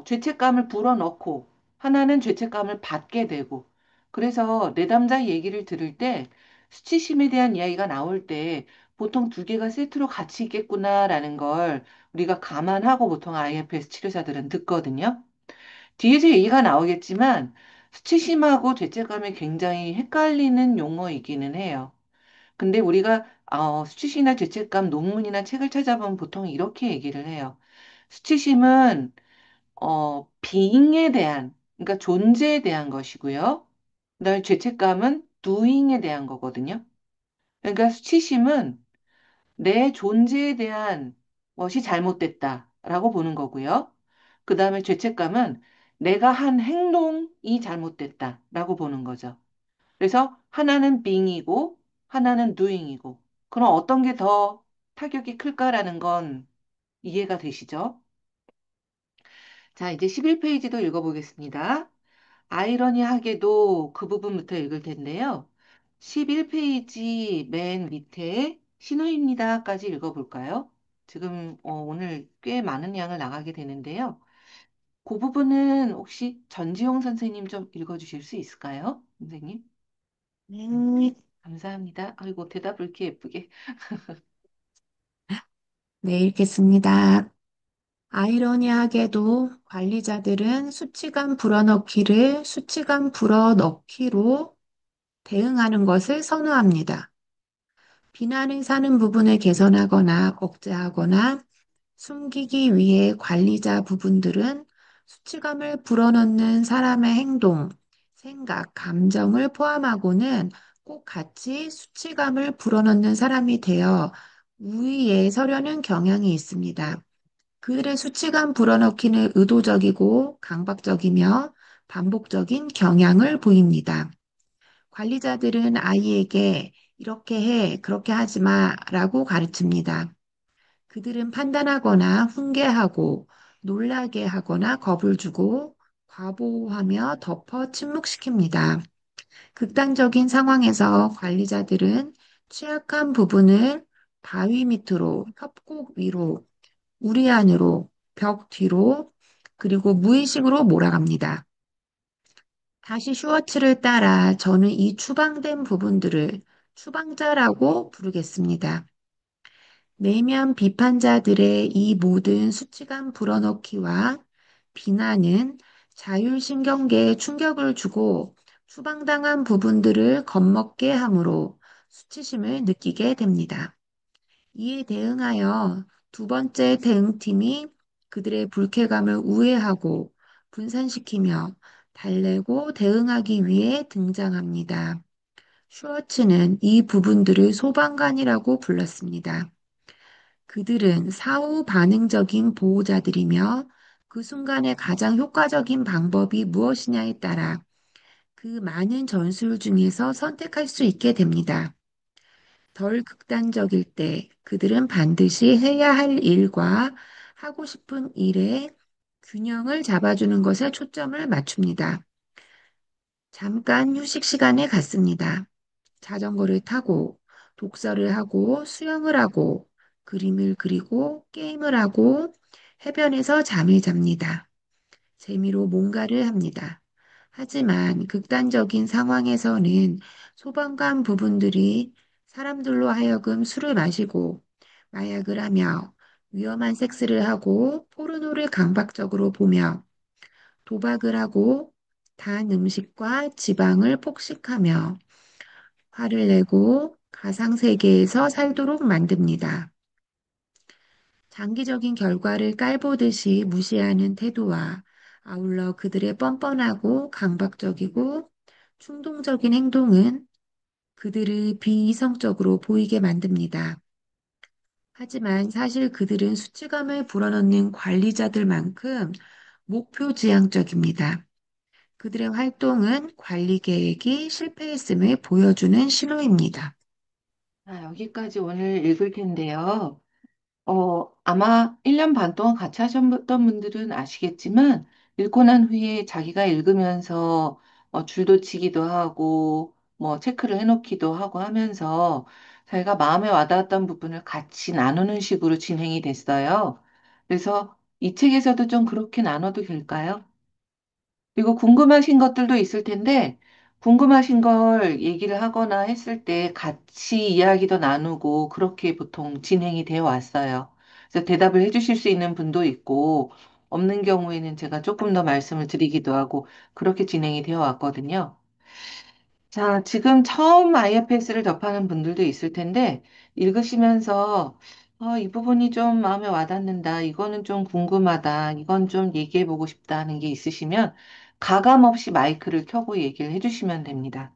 죄책감을 불어넣고 하나는 죄책감을 받게 되고. 그래서 내담자 얘기를 들을 때 수치심에 대한 이야기가 나올 때 보통 두 개가 세트로 같이 있겠구나라는 걸 우리가 감안하고 보통 IFS 치료사들은 듣거든요. 뒤에서 얘기가 나오겠지만 수치심하고 죄책감이 굉장히 헷갈리는 용어이기는 해요. 근데 우리가 수치심이나 죄책감 논문이나 책을 찾아보면 보통 이렇게 얘기를 해요. 수치심은 being에 대한, 그러니까 존재에 대한 것이고요. 그다음에 죄책감은 doing에 대한 거거든요. 그러니까 수치심은 내 존재에 대한 것이 잘못됐다라고 보는 거고요. 그다음에 죄책감은 내가 한 행동이 잘못됐다라고 보는 거죠. 그래서 하나는 being이고 하나는 doing이고 그럼 어떤 게 더 타격이 클까라는 건 이해가 되시죠? 자, 이제 11페이지도 읽어보겠습니다. 아이러니하게도 그 부분부터 읽을 텐데요. 11페이지 맨 밑에 신호입니다까지 읽어볼까요? 지금 오늘 꽤 많은 양을 나가게 되는데요. 그 부분은 혹시 전지용 선생님 좀 읽어주실 수 있을까요? 선생님? 네, 감사합니다. 아이고, 대답을 이렇게 예쁘게. 네, 읽겠습니다. 아이러니하게도 관리자들은 수치감 불어넣기로 대응하는 것을 선호합니다. 비난을 사는 부분을 개선하거나 억제하거나 숨기기 위해 관리자 부분들은 수치감을 불어넣는 사람의 행동, 생각, 감정을 포함하고는 꼭 같이 수치감을 불어넣는 사람이 되어 우위에 서려는 경향이 있습니다. 그들의 수치감 불어넣기는 의도적이고 강박적이며 반복적인 경향을 보입니다. 관리자들은 아이에게 이렇게 해, 그렇게 하지 마 라고 가르칩니다. 그들은 판단하거나 훈계하고 놀라게 하거나 겁을 주고 과보호하며 덮어 침묵시킵니다. 극단적인 상황에서 관리자들은 취약한 부분을 바위 밑으로, 협곡 위로, 우리 안으로, 벽 뒤로, 그리고 무의식으로 몰아갑니다. 다시 슈워츠를 따라 저는 이 추방된 부분들을 추방자라고 부르겠습니다. 내면 비판자들의 이 모든 수치감 불어넣기와 비난은 자율신경계에 충격을 주고 추방당한 부분들을 겁먹게 하므로 수치심을 느끼게 됩니다. 이에 대응하여 두 번째 대응팀이 그들의 불쾌감을 우회하고 분산시키며 달래고 대응하기 위해 등장합니다. 슈워츠는 이 부분들을 소방관이라고 불렀습니다. 그들은 사후 반응적인 보호자들이며 그 순간에 가장 효과적인 방법이 무엇이냐에 따라 그 많은 전술 중에서 선택할 수 있게 됩니다. 덜 극단적일 때 그들은 반드시 해야 할 일과 하고 싶은 일의 균형을 잡아주는 것에 초점을 맞춥니다. 잠깐 휴식 시간에 갔습니다. 자전거를 타고, 독서를 하고, 수영을 하고, 그림을 그리고, 게임을 하고, 해변에서 잠을 잡니다. 재미로 뭔가를 합니다. 하지만 극단적인 상황에서는 소방관 부분들이 사람들로 하여금 술을 마시고 마약을 하며 위험한 섹스를 하고 포르노를 강박적으로 보며 도박을 하고 단 음식과 지방을 폭식하며 화를 내고 가상세계에서 살도록 만듭니다. 장기적인 결과를 깔보듯이 무시하는 태도와 아울러 그들의 뻔뻔하고 강박적이고 충동적인 행동은 그들을 비이성적으로 보이게 만듭니다. 하지만 사실 그들은 수치감을 불어넣는 관리자들만큼 목표지향적입니다. 그들의 활동은 관리 계획이 실패했음을 보여주는 신호입니다. 여기까지 오늘 읽을 텐데요. 아마 1년 반 동안 같이 하셨던 분들은 아시겠지만, 읽고 난 후에 자기가 읽으면서 줄도 치기도 하고, 뭐 체크를 해놓기도 하고 하면서 자기가 마음에 와닿았던 부분을 같이 나누는 식으로 진행이 됐어요. 그래서 이 책에서도 좀 그렇게 나눠도 될까요? 그리고 궁금하신 것들도 있을 텐데, 궁금하신 걸 얘기를 하거나 했을 때 같이 이야기도 나누고 그렇게 보통 진행이 되어 왔어요. 그래서 대답을 해주실 수 있는 분도 있고, 없는 경우에는 제가 조금 더 말씀을 드리기도 하고, 그렇게 진행이 되어 왔거든요. 자, 지금 처음 IFS를 접하는 분들도 있을 텐데, 읽으시면서, 이 부분이 좀 마음에 와닿는다, 이거는 좀 궁금하다, 이건 좀 얘기해보고 싶다 하는 게 있으시면, 가감 없이 마이크를 켜고 얘기를 해주시면 됩니다.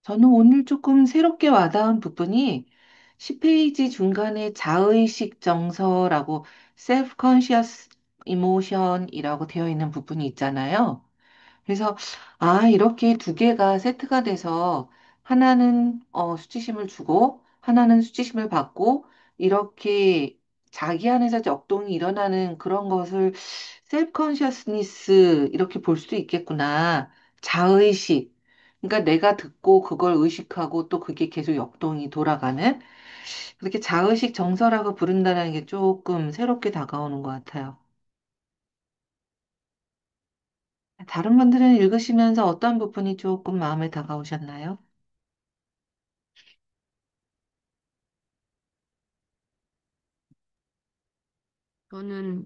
저는 오늘 조금 새롭게 와닿은 부분이 10페이지 중간에 자의식 정서라고 self-conscious emotion이라고 되어 있는 부분이 있잖아요. 그래서, 이렇게 두 개가 세트가 돼서 하나는 수치심을 주고 하나는 수치심을 받고 이렇게 자기 안에서 역동이 일어나는 그런 것을 셀프 컨셔스니스 이렇게 볼 수도 있겠구나. 자의식. 그러니까 내가 듣고 그걸 의식하고 또 그게 계속 역동이 돌아가는 그렇게 자의식 정서라고 부른다는 게 조금 새롭게 다가오는 것 같아요. 다른 분들은 읽으시면서 어떤 부분이 조금 마음에 다가오셨나요? 저는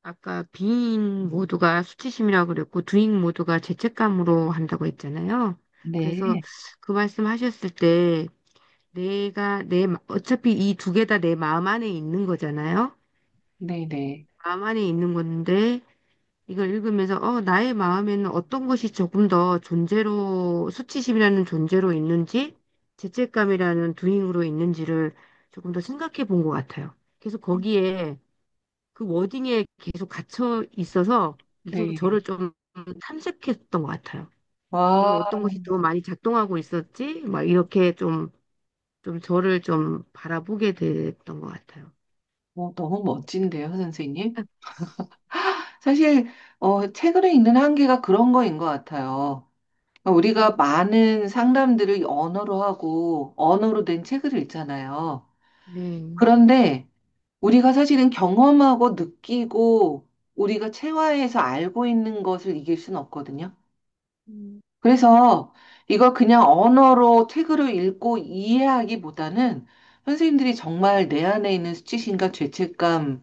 아까 비인 모두가 수치심이라고 그랬고 두인 모두가 죄책감으로 한다고 했잖아요. 그래서 네, 그 말씀 하셨을 때 어차피 이 두 개 다 내 마음 안에 있는 거잖아요. 네네. 마음 안에 있는 건데 이걸 읽으면서 나의 마음에는 어떤 것이 조금 더 존재로 수치심이라는 존재로 있는지 죄책감이라는 두잉으로 있는지를 조금 더 생각해 본 것 같아요. 그래서 거기에 그 워딩에 계속 갇혀 있어서 계속 네. 저를 좀 탐색했던 것 같아요. 내가 와, 어떤 것이 더 많이 작동하고 있었지? 막 이렇게 좀 저를 좀 바라보게 됐던 것 같아요. 너무 멋진데요, 선생님? 사실, 책을 읽는 한계가 그런 거인 것 같아요. 그러니까 우리가 많은 상담들을 언어로 하고, 언어로 된 책을 읽잖아요. 네. 그런데 우리가 사실은 경험하고 느끼고, 우리가 체화해서 알고 있는 것을 이길 수는 없거든요. 음, 그래서 이거 그냥 언어로 책으로 읽고 이해하기보다는 선생님들이 정말 내 안에 있는 수치심과 죄책감을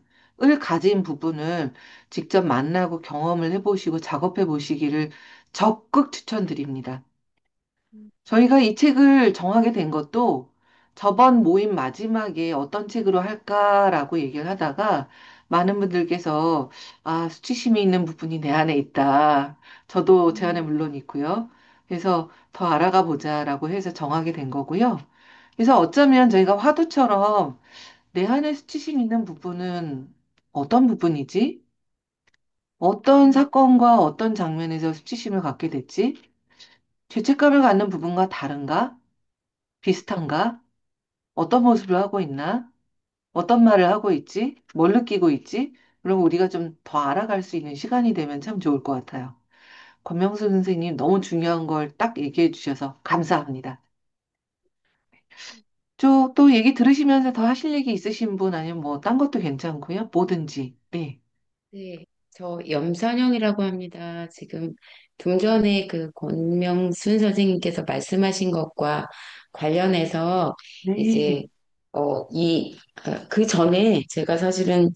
가진 부분을 직접 만나고 경험을 해보시고 작업해 보시기를 적극 추천드립니다. 저희가 이 책을 정하게 된 것도 저번 모임 마지막에 어떤 책으로 할까라고 얘기를 하다가 많은 분들께서 수치심이 있는 부분이 내 안에 있다. 저도 제 안에 음, 물론 있고요. 그래서 더 알아가 보자라고 해서 정하게 된 거고요. 그래서 어쩌면 저희가 화두처럼 내 안에 수치심 있는 부분은 어떤 부분이지? 어떤 음, 사건과 어떤 장면에서 수치심을 갖게 됐지? 죄책감을 갖는 부분과 다른가? 비슷한가? 어떤 모습을 하고 있나? 어떤 말을 하고 있지? 뭘 느끼고 있지? 그럼 우리가 좀 더 알아갈 수 있는 시간이 되면 참 좋을 것 같아요. 권명수 선생님 너무 중요한 걸 딱 얘기해 주셔서 감사합니다. 또 얘기 들으시면서 더 하실 얘기 있으신 분 아니면 뭐 딴 것도 괜찮고요. 뭐든지. 네. 네, 저 염선영이라고 합니다. 지금 좀 전에 그 권명순 선생님께서 말씀하신 것과 관련해서 네. 이제 그 전에 제가 사실은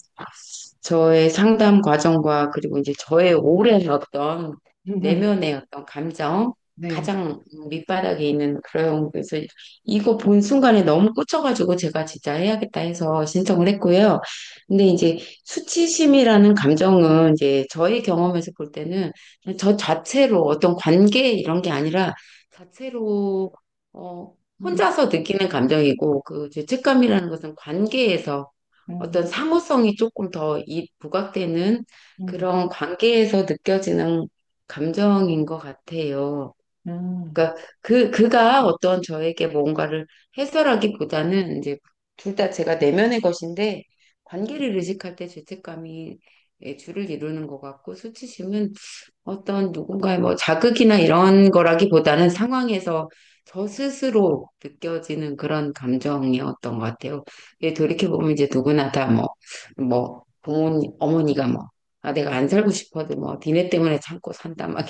저의 상담 과정과 그리고 이제 저의 오랜 어떤 내면의 어떤 감정 네. 가장 밑바닥에 있는 그런 그래서 이거 본 순간에 너무 꽂혀가지고 제가 진짜 해야겠다 해서 신청을 했고요. 근데 이제 수치심이라는 감정은 이제 저의 경험에서 볼 때는 저 자체로 어떤 관계 이런 게 아니라 자체로 어, 음, 혼자서 느끼는 감정이고 그 죄책감이라는 것은 관계에서 음, 어떤 상호성이 조금 더 부각되는 음, 그런 관계에서 느껴지는 감정인 것 같아요. 음, 그러니까 그가 어떤 저에게 뭔가를 해설하기보다는 이제 둘 다 제가 내면의 것인데 관계를 의식할 때 죄책감이 주를 이루는 것 같고 수치심은 어떤 누군가의 뭐 자극이나 이런 거라기보다는 상황에서 저 스스로 느껴지는 그런 감정이었던 것 같아요. 돌이켜보면 이제 누구나 다 부모님, 어머니가 내가 안 살고 싶어도 니네 때문에 참고 산다, 막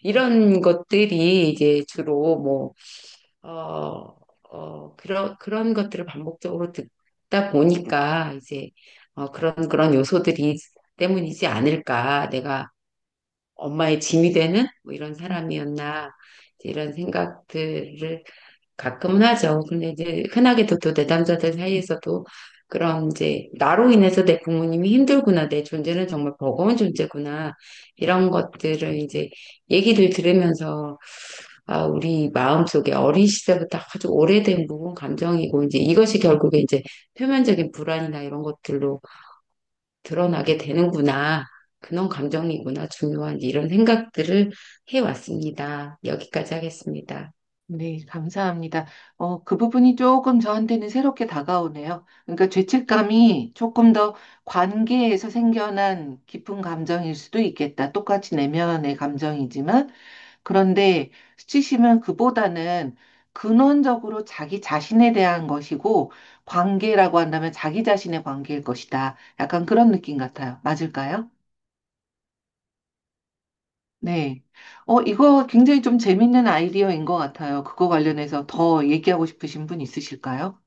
이런 것들이 이제 주로 그런 것들을 반복적으로 듣다 보니까 이제 그런 요소들이 때문이지 않을까. 내가 엄마의 짐이 되는 뭐 이런 사람이었나. 이제 이런 생각들을 가끔은 하죠. 근데 이제 흔하게도 또 내담자들 사이에서도 그런 이제 나로 인해서 내 부모님이 힘들구나, 내 존재는 정말 버거운 존재구나, 이런 것들을 이제 얘기를 들으면서 우리 마음속에 어린 시절부터 아주 오래된 묵은 감정이고 이제 이것이 결국에 이제 표면적인 불안이나 이런 것들로 드러나게 되는구나. 그런 감정이구나. 중요한 이런 생각들을 해왔습니다. 여기까지 하겠습니다. 네, 감사합니다. 그 부분이 조금 저한테는 새롭게 다가오네요. 그러니까 죄책감이 조금 더 관계에서 생겨난 깊은 감정일 수도 있겠다. 똑같이 내면의 감정이지만, 그런데 수치심은 그보다는 근원적으로 자기 자신에 대한 것이고, 관계라고 한다면 자기 자신의 관계일 것이다. 약간 그런 느낌 같아요. 맞을까요? 네. 이거 굉장히 좀 재밌는 아이디어인 것 같아요. 그거 관련해서 더 얘기하고 싶으신 분 있으실까요?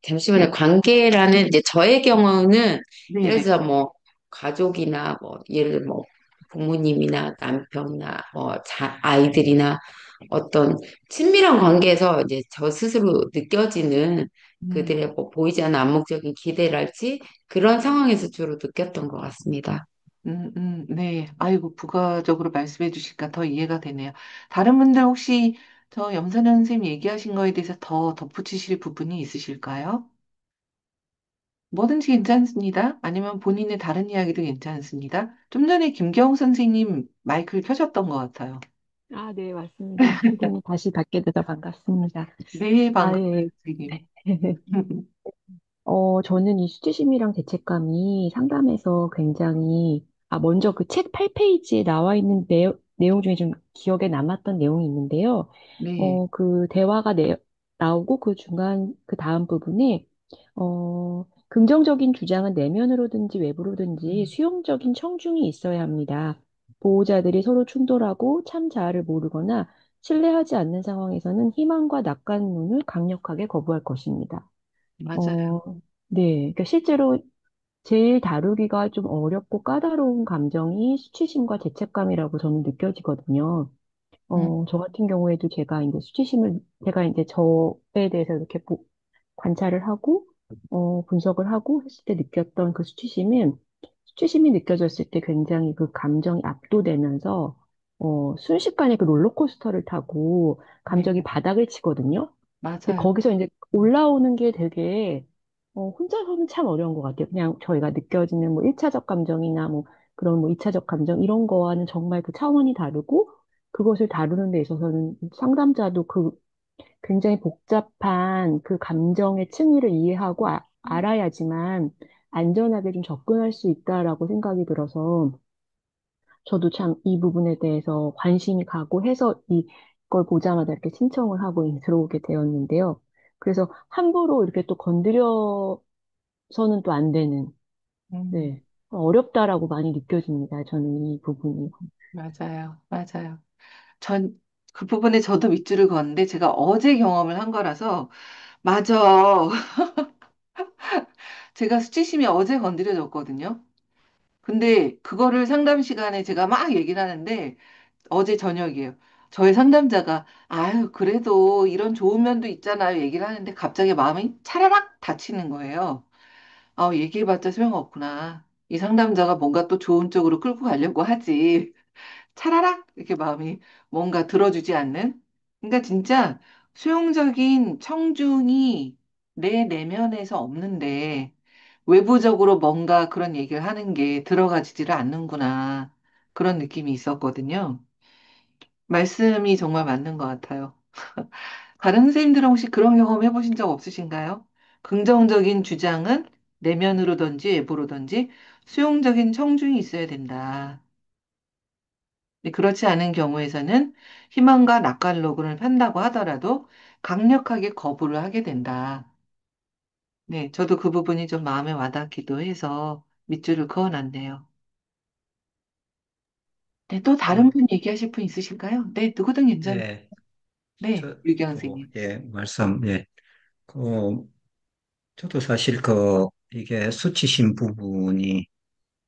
잠시만요. 관계라는 이제 저의 경우는 예를 네네. 들어서 가족이나 예를 들어 부모님이나 남편이나 아이들이나 어떤 친밀한 관계에서 이제 저 스스로 느껴지는 음, 그들의 보이지 않는 암묵적인 기대랄지 그런 상황에서 주로 느꼈던 것 같습니다. 네. 아이고, 부가적으로 말씀해 주시니까 더 이해가 되네요. 다른 분들 혹시 저 염소년 선생님 얘기하신 거에 대해서 더 덧붙이실 부분이 있으실까요? 뭐든지 괜찮습니다. 아니면 본인의 다른 이야기도 괜찮습니다. 좀 전에 김경 선생님 마이크를 켜셨던 것 같아요. 아, 네, 맞습니다. 선생님 다시 뵙게 돼서 반갑습니다. 네, 아, 반갑습니다, 예. 선생님. 저는 이 수치심이랑 죄책감이 상담에서 굉장히, 먼저 그 책 8페이지에 나와 있는 내용 중에 좀 기억에 남았던 내용이 있는데요. 네. 그 대화가 나오고 그 중간, 그 다음 부분에, 긍정적인 주장은 내면으로든지 외부로든지 음, 수용적인 청중이 있어야 합니다. 보호자들이 서로 충돌하고 참 자아를 모르거나 신뢰하지 않는 상황에서는 희망과 낙관론을 강력하게 거부할 것입니다. 맞아요. 어, 네. 그러니까 실제로 제일 다루기가 좀 어렵고 까다로운 감정이 수치심과 죄책감이라고 저는 느껴지거든요. 음, 저 같은 경우에도 제가 이제 저에 대해서 이렇게 관찰을 하고, 분석을 하고 했을 때 느꼈던 그 수치심이 느껴졌을 때 굉장히 그 감정이 압도되면서, 순식간에 그 롤러코스터를 타고 네, 감정이 바닥을 치거든요. 근데 맞아요. 거기서 이제 올라오는 게 되게, 혼자서는 참 어려운 것 같아요. 그냥 저희가 느껴지는 뭐 1차적 감정이나 뭐 그런 뭐 2차적 감정 이런 거와는 정말 그 차원이 다르고 그것을 다루는 데 있어서는 상담자도 그 굉장히 복잡한 그 감정의 층위를 이해하고 알아야지만 안전하게 좀 접근할 수 있다라고 생각이 들어서 저도 참 이 부분에 대해서 관심이 가고 해서 이걸 보자마자 이렇게 신청을 하고 이제 들어오게 되었는데요. 그래서 함부로 이렇게 또 건드려서는 또 안 되는, 음, 네. 어렵다라고 많이 느껴집니다. 저는 이 부분이. 맞아요. 맞아요. 전 그 부분에 저도 밑줄을 그었는데 제가 어제 경험을 한 거라서 맞아. 제가 수치심이 어제 건드려졌거든요. 근데 그거를 상담 시간에 제가 막 얘기를 하는데 어제 저녁이에요. 저의 상담자가 아유 그래도 이런 좋은 면도 있잖아요 얘기를 하는데 갑자기 마음이 차라락 닫히는 거예요. 얘기해봤자 소용없구나. 이 상담자가 뭔가 또 좋은 쪽으로 끌고 가려고 하지. 차라락 이렇게 마음이 뭔가 들어주지 않는. 그러니까 진짜 수용적인 청중이 내 내면에서 없는데 외부적으로 뭔가 그런 얘기를 하는 게 들어가지지를 않는구나. 그런 느낌이 있었거든요. 말씀이 정말 맞는 것 같아요. 다른 선생님들은 혹시 그런 경험 해보신 적 없으신가요? 긍정적인 주장은 내면으로든지 외부로든지 수용적인 청중이 있어야 된다. 근데 그렇지 않은 경우에서는 희망과 낙관론을 판다고 하더라도 강력하게 거부를 하게 된다. 네, 저도 그 부분이 좀 마음에 와닿기도 해서 밑줄을 그어놨네요. 네, 또 다른 그, 분 얘기하실 분 있으실까요? 네, 누구든 괜찮아요. 예, 네, 유경 저도, 선생님. 예, 예. 그, 저도 사실 이게 수치심 부분이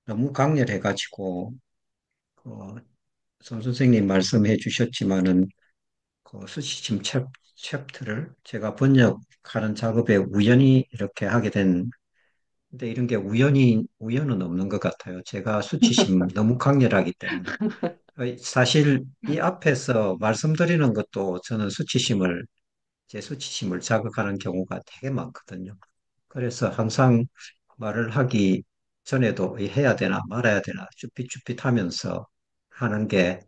너무 강렬해가지고, 그, 손 선생님 말씀해 주셨지만은, 수치심 챕터를 제가 번역하는 작업에 우연히 이렇게 하게 근데 이런 게 우연은 없는 것 같아요. 제가 수치심 너무 강렬하기 때문에. 사실 이 앞에서 말씀드리는 것도 저는 제 수치심을 자극하는 경우가 되게 많거든요. 그래서 항상 말을 하기 전에도 해야 되나 말아야 되나 쭈삣쭈삣 하면서 하는 게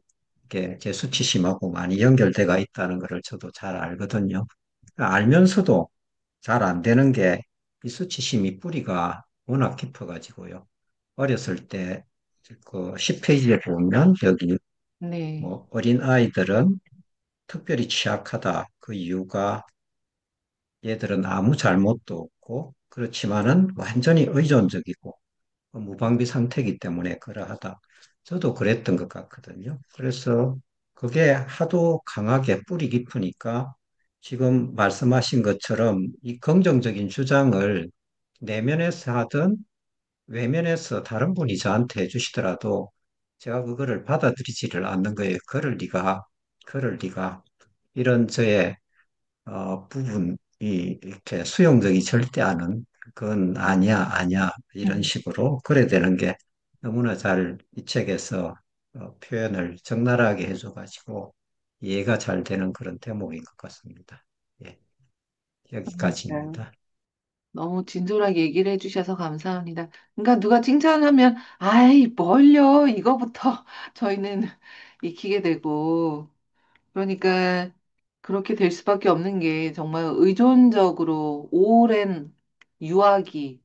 이게 제 수치심하고 많이 연결돼가 있다는 것을 저도 잘 알거든요. 알면서도 잘 안 되는 게 이 수치심이 뿌리가 워낙 깊어가지고요. 어렸을 때 그 10페이지에 보면 여기 네, 뭐 어린 아이들은 특별히 취약하다. 그 이유가 얘들은 아무 잘못도 없고 그렇지만은 완전히 의존적이고 무방비 상태이기 때문에 그러하다. 저도 그랬던 것 같거든요. 그래서 그게 하도 강하게 뿌리 깊으니까 지금 말씀하신 것처럼 이 긍정적인 주장을 내면에서 하든 외면에서 다른 분이 저한테 해주시더라도 제가 그거를 받아들이지를 않는 거예요. 그럴 리가. 이런 저의 부분이 이렇게 수용적이 절대 않은 그건 아니야 이런 음, 식으로 그래 되는 게 너무나 잘 이 책에서 표현을 적나라하게 해줘가지고 이해가 잘 되는 그런 대목인 것 같습니다. 예, 맞아요. 여기까지입니다. 너무 진솔하게 얘기를 해주셔서 감사합니다. 그러니까 누가 칭찬하면, 아이, 뭘요? 이거부터 저희는 익히게 되고, 그러니까 그렇게 될 수밖에 없는 게 정말 의존적으로 오랜 유아기,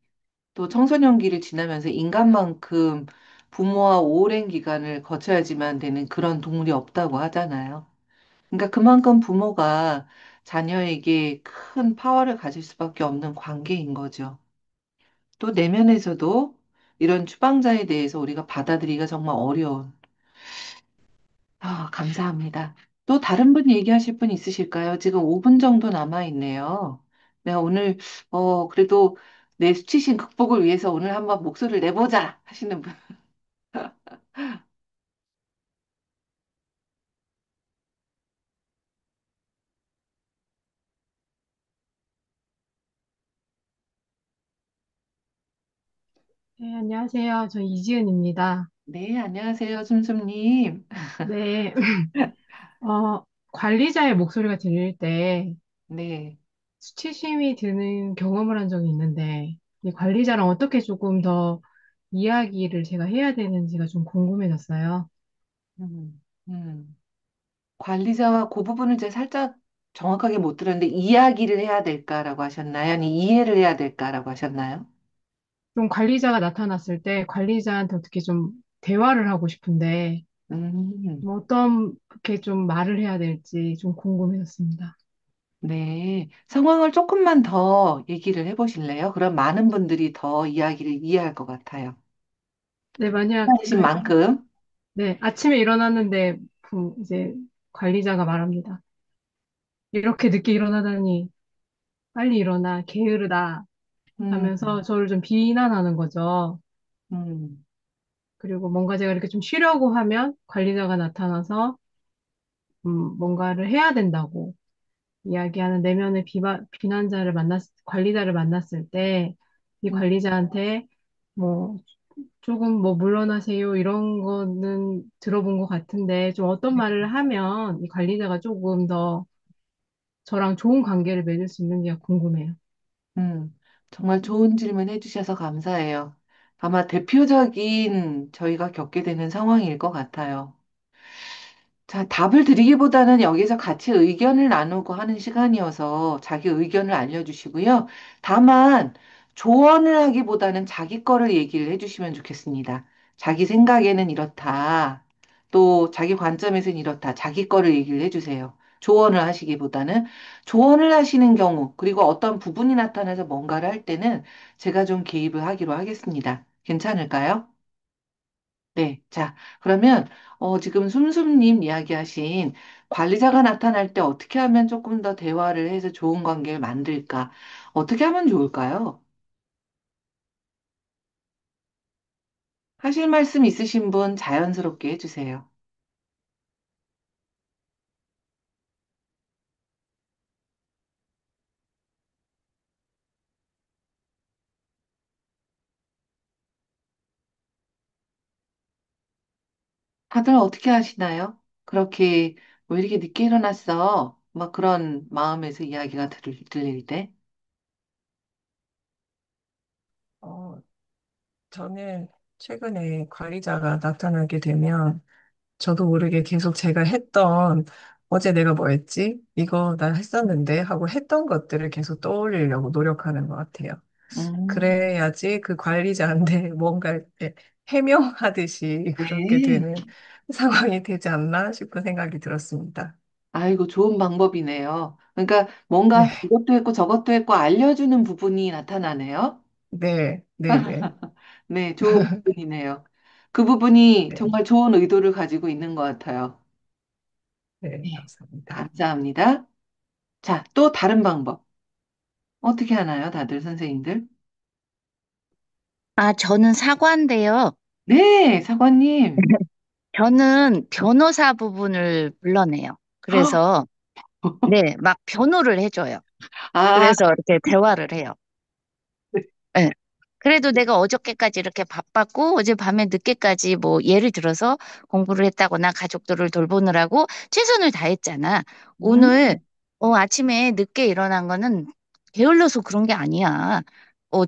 또 청소년기를 지나면서 인간만큼 부모와 오랜 기간을 거쳐야지만 되는 그런 동물이 없다고 하잖아요. 그러니까 그만큼 부모가 자녀에게 큰 파워를 가질 수밖에 없는 관계인 거죠. 또 내면에서도 이런 추방자에 대해서 우리가 받아들이기가 정말 어려운. 감사합니다. 또 다른 분 얘기하실 분 있으실까요? 지금 5분 정도 남아 있네요. 내가 오늘, 그래도 내 수치심 극복을 위해서 오늘 한번 목소리를 내보자 하시는 분. 네, 안녕하세요. 저 이지은입니다. 네, 안녕하세요, 숨숨님. 네, 관리자의 목소리가 들릴 때 네. 수치심이 드는 경험을 한 적이 있는데, 이 관리자랑 어떻게 조금 더 이야기를 제가 해야 되는지가 좀 궁금해졌어요. 음, 음. 관리자와 그 부분을 제가 살짝 정확하게 못 들었는데 이야기를 해야 될까라고 하셨나요? 아니, 이해를 해야 될까라고 하셨나요? 좀 관리자가 나타났을 때 관리자한테 어떻게 좀 대화를 하고 싶은데 음, 뭐 어떻게 좀 말을 해야 될지 좀 궁금해졌습니다. 네. 상황을 조금만 더 얘기를 해보실래요? 그럼 많은 분들이 더 이야기를 이해할 것 같아요. 네, 만약 하신 만큼. 네, 아침에 일어났는데 이제 관리자가 말합니다. 이렇게 늦게 일어나다니 빨리 일어나 게으르다 음, 하면서 저를 좀 비난하는 거죠. 음, 그리고 뭔가 제가 이렇게 좀 쉬려고 하면 관리자가 나타나서 뭔가를 해야 된다고 이야기하는 내면의 관리자를 만났을 때, 이 음, 관리자한테 뭐, 조금 뭐, 물러나세요, 이런 거는 들어본 것 같은데, 좀 어떤 말을 하면 이 관리자가 조금 더 저랑 좋은 관계를 맺을 수 있는지가 궁금해요. 정말 좋은 질문 해주셔서 감사해요. 아마 대표적인 저희가 겪게 되는 상황일 것 같아요. 자, 답을 드리기보다는 여기서 같이 의견을 나누고 하는 시간이어서 자기 의견을 알려주시고요. 다만 조언을 하기보다는 자기 거를 얘기를 해주시면 좋겠습니다. 자기 생각에는 이렇다. 또 자기 관점에서는 이렇다. 자기 거를 얘기를 해주세요. 조언을 하시기보다는 조언을 하시는 경우, 그리고 어떤 부분이 나타나서 뭔가를 할 때는 제가 좀 개입을 하기로 하겠습니다. 괜찮을까요? 네, 자, 그러면 지금 숨숨님 이야기하신 관리자가 나타날 때 어떻게 하면 조금 더 대화를 해서 좋은 관계를 만들까? 어떻게 하면 좋을까요? 하실 말씀 있으신 분 자연스럽게 해주세요. 다들 어떻게 하시나요? 그렇게 왜 이렇게 늦게 일어났어? 막 그런 마음에서 이야기가 들릴 때. 어, 저는 최근에 관리자가 나타나게 되면 저도 모르게 계속 제가 했던 어제 내가 뭐 했지? 이거 나 했었는데 하고 했던 것들을 계속 떠올리려고 노력하는 것 같아요. 음, 그래야지 그 관리자한테 뭔가 이렇게 해명하듯이 그렇게 네. 되는 상황이 되지 않나 싶은 생각이 들었습니다. 아이고, 좋은 방법이네요. 그러니까 뭔가 네, 이것도 했고 저것도 했고 알려주는 부분이 나타나네요. 네, 네, 네, 네, 좋은 부분이네요. 그 부분이 네, 정말 좋은 의도를 가지고 있는 것 같아요. 네, 네, 감사합니다. 감사합니다. 자, 또 다른 방법. 어떻게 하나요, 다들 선생님들? 아, 저는 사과인데요. 네, 사관님. 저는 변호사 부분을 불러내요. 그래서, 네, 막 변호를 해줘요. 아, 그래서 이렇게 대화를 해요. 네. 예. 그래도 내가 어저께까지 이렇게 바빴고, 어젯밤에 늦게까지 뭐, 예를 들어서 공부를 했다거나 가족들을 돌보느라고 최선을 다했잖아. 오늘, 음, 아침에 늦게 일어난 거는 게을러서 그런 게 아니야.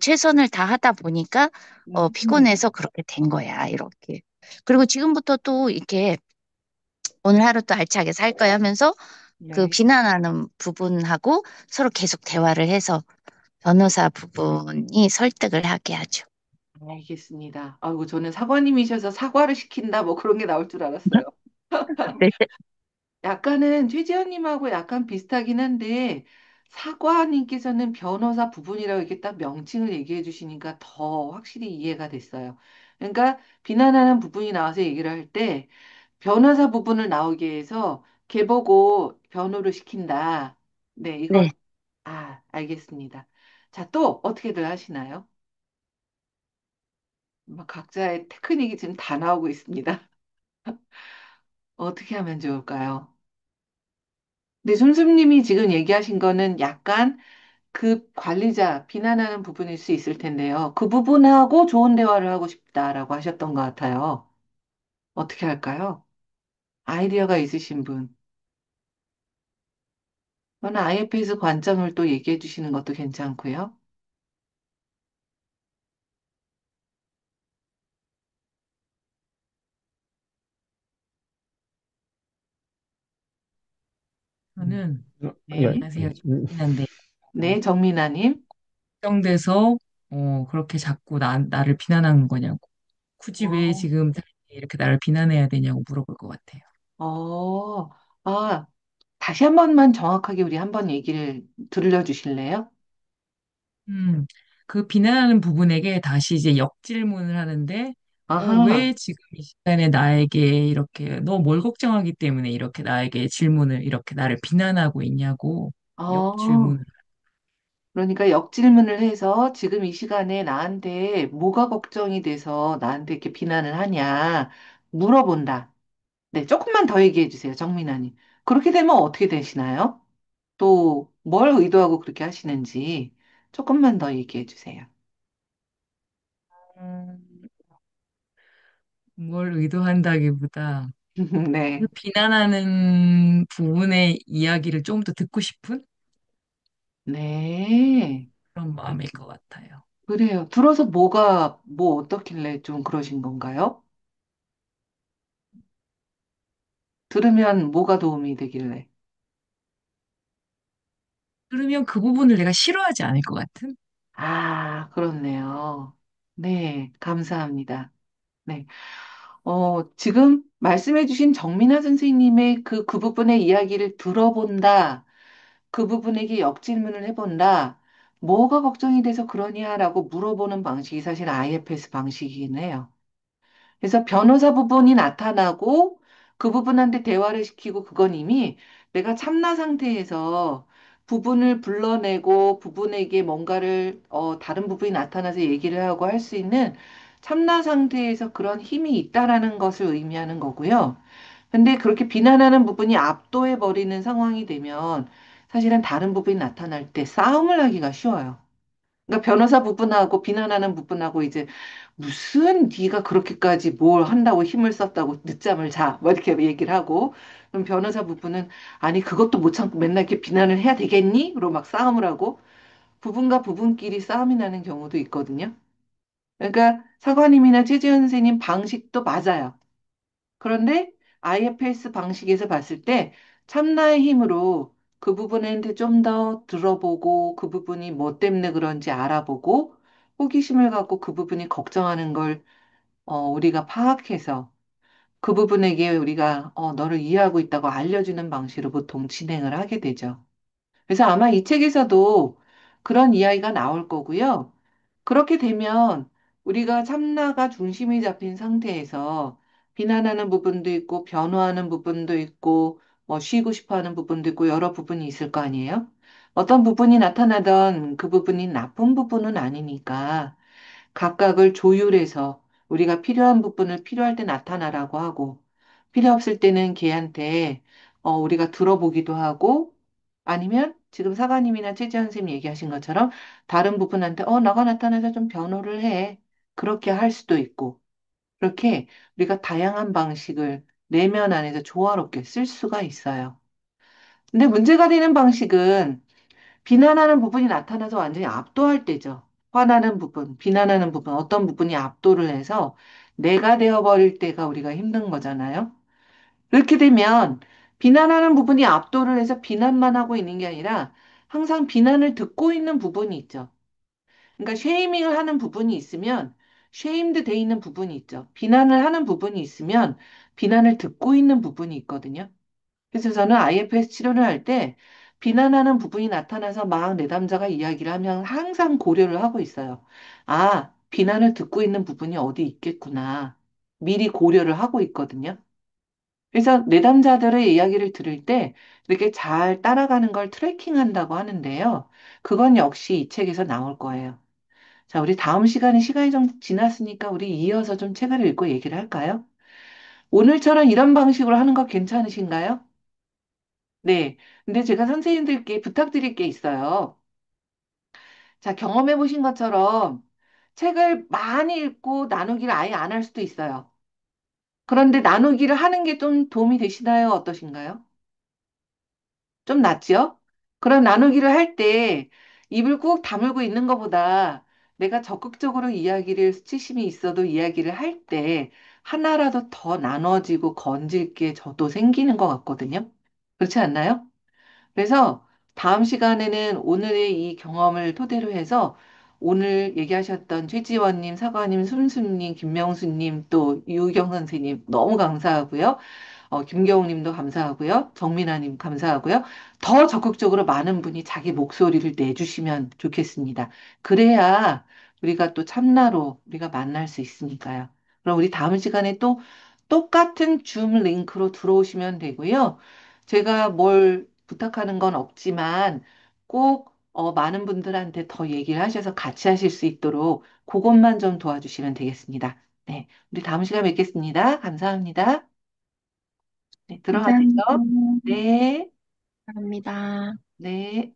최선을 다하다 보니까, 음, 피곤해서 그렇게 된 거야. 이렇게. 그리고 지금부터 또 이렇게 오늘 하루 또 알차게 살 거야 하면서 그 네, 비난하는 부분하고 서로 계속 대화를 해서 변호사 부분이 설득을 하게 하죠. 알겠습니다. 아이고, 저는 사관님이셔서 사과를 시킨다, 뭐 그런 게 나올 줄 알았어요. 네, 약간은 최지현님하고 약간 비슷하긴 한데 사과님께서는 변호사 부분이라고 이렇게 딱 명칭을 얘기해 주시니까 더 확실히 이해가 됐어요. 그러니까 비난하는 부분이 나와서 얘기를 할 때 변호사 부분을 나오게 해서 걔보고 변호를 시킨다. 네, 이걸 네. 알겠습니다. 자, 또 어떻게들 하시나요? 막 각자의 테크닉이 지금 다 나오고 있습니다. 어떻게 하면 좋을까요? 근데 솜솜님이 지금 얘기하신 거는 약간 그 관리자 비난하는 부분일 수 있을 텐데요. 그 부분하고 좋은 대화를 하고 싶다라고 하셨던 것 같아요. 어떻게 할까요? 아이디어가 있으신 분. 저는 IFS 관점을 또 얘기해 주시는 것도 괜찮고요. 저는 예, 네. 안녕하세요. 음, 정민아인데, 네, 정민아님. 걱정돼서, 그렇게 자꾸 나를 비난하는 거냐고. 굳이 왜 어, 지금 이렇게 나를 비난해야 되냐고 물어볼 것 같아요. 어, 아, 다시 한 번만 정확하게 우리 한번 얘기를 들려주실래요? 음, 그 비난하는 부분에게 다시 이제 역질문을 하는데, 아하, 왜 지금 이 시간에 나에게 이렇게, 너 뭘 걱정하기 때문에 이렇게 나에게 질문을, 이렇게 나를 비난하고 있냐고, 어, 역질문을. 그러니까 역질문을 해서 지금 이 시간에 나한테 뭐가 걱정이 돼서 나한테 이렇게 비난을 하냐 물어본다. 네, 조금만 더 얘기해 주세요, 정민아님. 그렇게 되면 어떻게 되시나요? 또 뭘 의도하고 그렇게 하시는지 조금만 더 얘기해 주세요. 음, 뭘 의도한다기보다, 그 네, 비난하는 부분의 이야기를 좀 더 듣고 싶은 네, 그런 마음일 것 같아요. 그래요. 들어서 뭐가, 뭐 어떻길래 좀 그러신 건가요? 들으면 뭐가 도움이 되길래? 그러면 그 부분을 내가 싫어하지 않을 것 같은? 아, 그렇네요. 네, 감사합니다. 네. 지금 말씀해주신 정민아 선생님의 그 부분의 이야기를 들어본다. 그 부분에게 역질문을 해본다. 뭐가 걱정이 돼서 그러냐라고 물어보는 방식이 사실 IFS 방식이긴 해요. 그래서 변호사 부분이 나타나고 그 부분한테 대화를 시키고 그건 이미 내가 참나 상태에서 부분을 불러내고 부분에게 뭔가를 다른 부분이 나타나서 얘기를 하고 할 수 있는 참나 상태에서 그런 힘이 있다라는 것을 의미하는 거고요. 근데 그렇게 비난하는 부분이 압도해 버리는 상황이 되면 사실은 다른 부분이 나타날 때 싸움을 하기가 쉬워요. 그러니까 변호사 부분하고 비난하는 부분하고 이제 무슨 네가 그렇게까지 뭘 한다고 힘을 썼다고 늦잠을 자. 뭐 이렇게 얘기를 하고 그럼 변호사 부분은 아니 그것도 못 참고 맨날 이렇게 비난을 해야 되겠니? 그러고 막 싸움을 하고 부분과 부분끼리 싸움이 나는 경우도 있거든요. 그러니까 사관님이나 최지현 선생님 방식도 맞아요. 그런데 IFS 방식에서 봤을 때 참나의 힘으로 그 부분한테 좀 더 들어보고 그 부분이 뭐 때문에 그런지 알아보고 호기심을 갖고 그 부분이 걱정하는 걸 우리가 파악해서 그 부분에게 우리가 너를 이해하고 있다고 알려주는 방식으로 보통 진행을 하게 되죠. 그래서 아마 이 책에서도 그런 이야기가 나올 거고요. 그렇게 되면 우리가 참나가 중심이 잡힌 상태에서 비난하는 부분도 있고 변호하는 부분도 있고 뭐 쉬고 싶어 하는 부분도 있고 여러 부분이 있을 거 아니에요? 어떤 부분이 나타나던 그 부분이 나쁜 부분은 아니니까 각각을 조율해서 우리가 필요한 부분을 필요할 때 나타나라고 하고 필요 없을 때는 걔한테 우리가 들어보기도 하고 아니면 지금 사관님이나 최지현 선생님 얘기하신 것처럼 다른 부분한테 너가 나타나서 좀 변호를 해. 그렇게 할 수도 있고 그렇게 우리가 다양한 방식을 내면 안에서 조화롭게 쓸 수가 있어요. 근데 문제가 되는 방식은 비난하는 부분이 나타나서 완전히 압도할 때죠. 화나는 부분, 비난하는 부분, 어떤 부분이 압도를 해서 내가 되어버릴 때가 우리가 힘든 거잖아요. 그렇게 되면 비난하는 부분이 압도를 해서 비난만 하고 있는 게 아니라 항상 비난을 듣고 있는 부분이 있죠. 그러니까 쉐이밍을 하는 부분이 있으면 쉐임드 돼 있는 부분이 있죠. 비난을 하는 부분이 있으면 비난을 듣고 있는 부분이 있거든요. 그래서 저는 IFS 치료를 할 때 비난하는 부분이 나타나서 막 내담자가 이야기를 하면 항상 고려를 하고 있어요. 아, 비난을 듣고 있는 부분이 어디 있겠구나. 미리 고려를 하고 있거든요. 그래서 내담자들의 이야기를 들을 때 이렇게 잘 따라가는 걸 트래킹 한다고 하는데요. 그건 역시 이 책에서 나올 거예요. 자, 우리 다음 시간에 시간이 좀 지났으니까 우리 이어서 좀 책을 읽고 얘기를 할까요? 오늘처럼 이런 방식으로 하는 거 괜찮으신가요? 네. 근데 제가 선생님들께 부탁드릴 게 있어요. 자, 경험해 보신 것처럼 책을 많이 읽고 나누기를 아예 안 할 수도 있어요. 그런데 나누기를 하는 게 좀 도움이 되시나요? 어떠신가요? 좀 낫죠? 그럼 나누기를 할 때 입을 꾹 다물고 있는 것보다 내가 적극적으로 이야기를 수치심이 있어도 이야기를 할 때 하나라도 더 나눠지고 건질 게 저도 생기는 것 같거든요. 그렇지 않나요? 그래서 다음 시간에는 오늘의 이 경험을 토대로 해서 오늘 얘기하셨던 최지원님, 사과님, 순수님, 김명수님, 또 유경 선생님 너무 감사하고요. 김경욱 님도 감사하고요. 정민아 님 감사하고요. 더 적극적으로 많은 분이 자기 목소리를 내주시면 좋겠습니다. 그래야 우리가 또 참나로 우리가 만날 수 있으니까요. 그럼 우리 다음 시간에 또 똑같은 줌 링크로 들어오시면 되고요. 제가 뭘 부탁하는 건 없지만 꼭 많은 분들한테 더 얘기를 하셔서 같이 하실 수 있도록 그것만 좀 도와주시면 되겠습니다. 네, 우리 다음 시간에 뵙겠습니다. 감사합니다. 네, 감사합니다. 들어가세요. 네, 감사합니다. 네.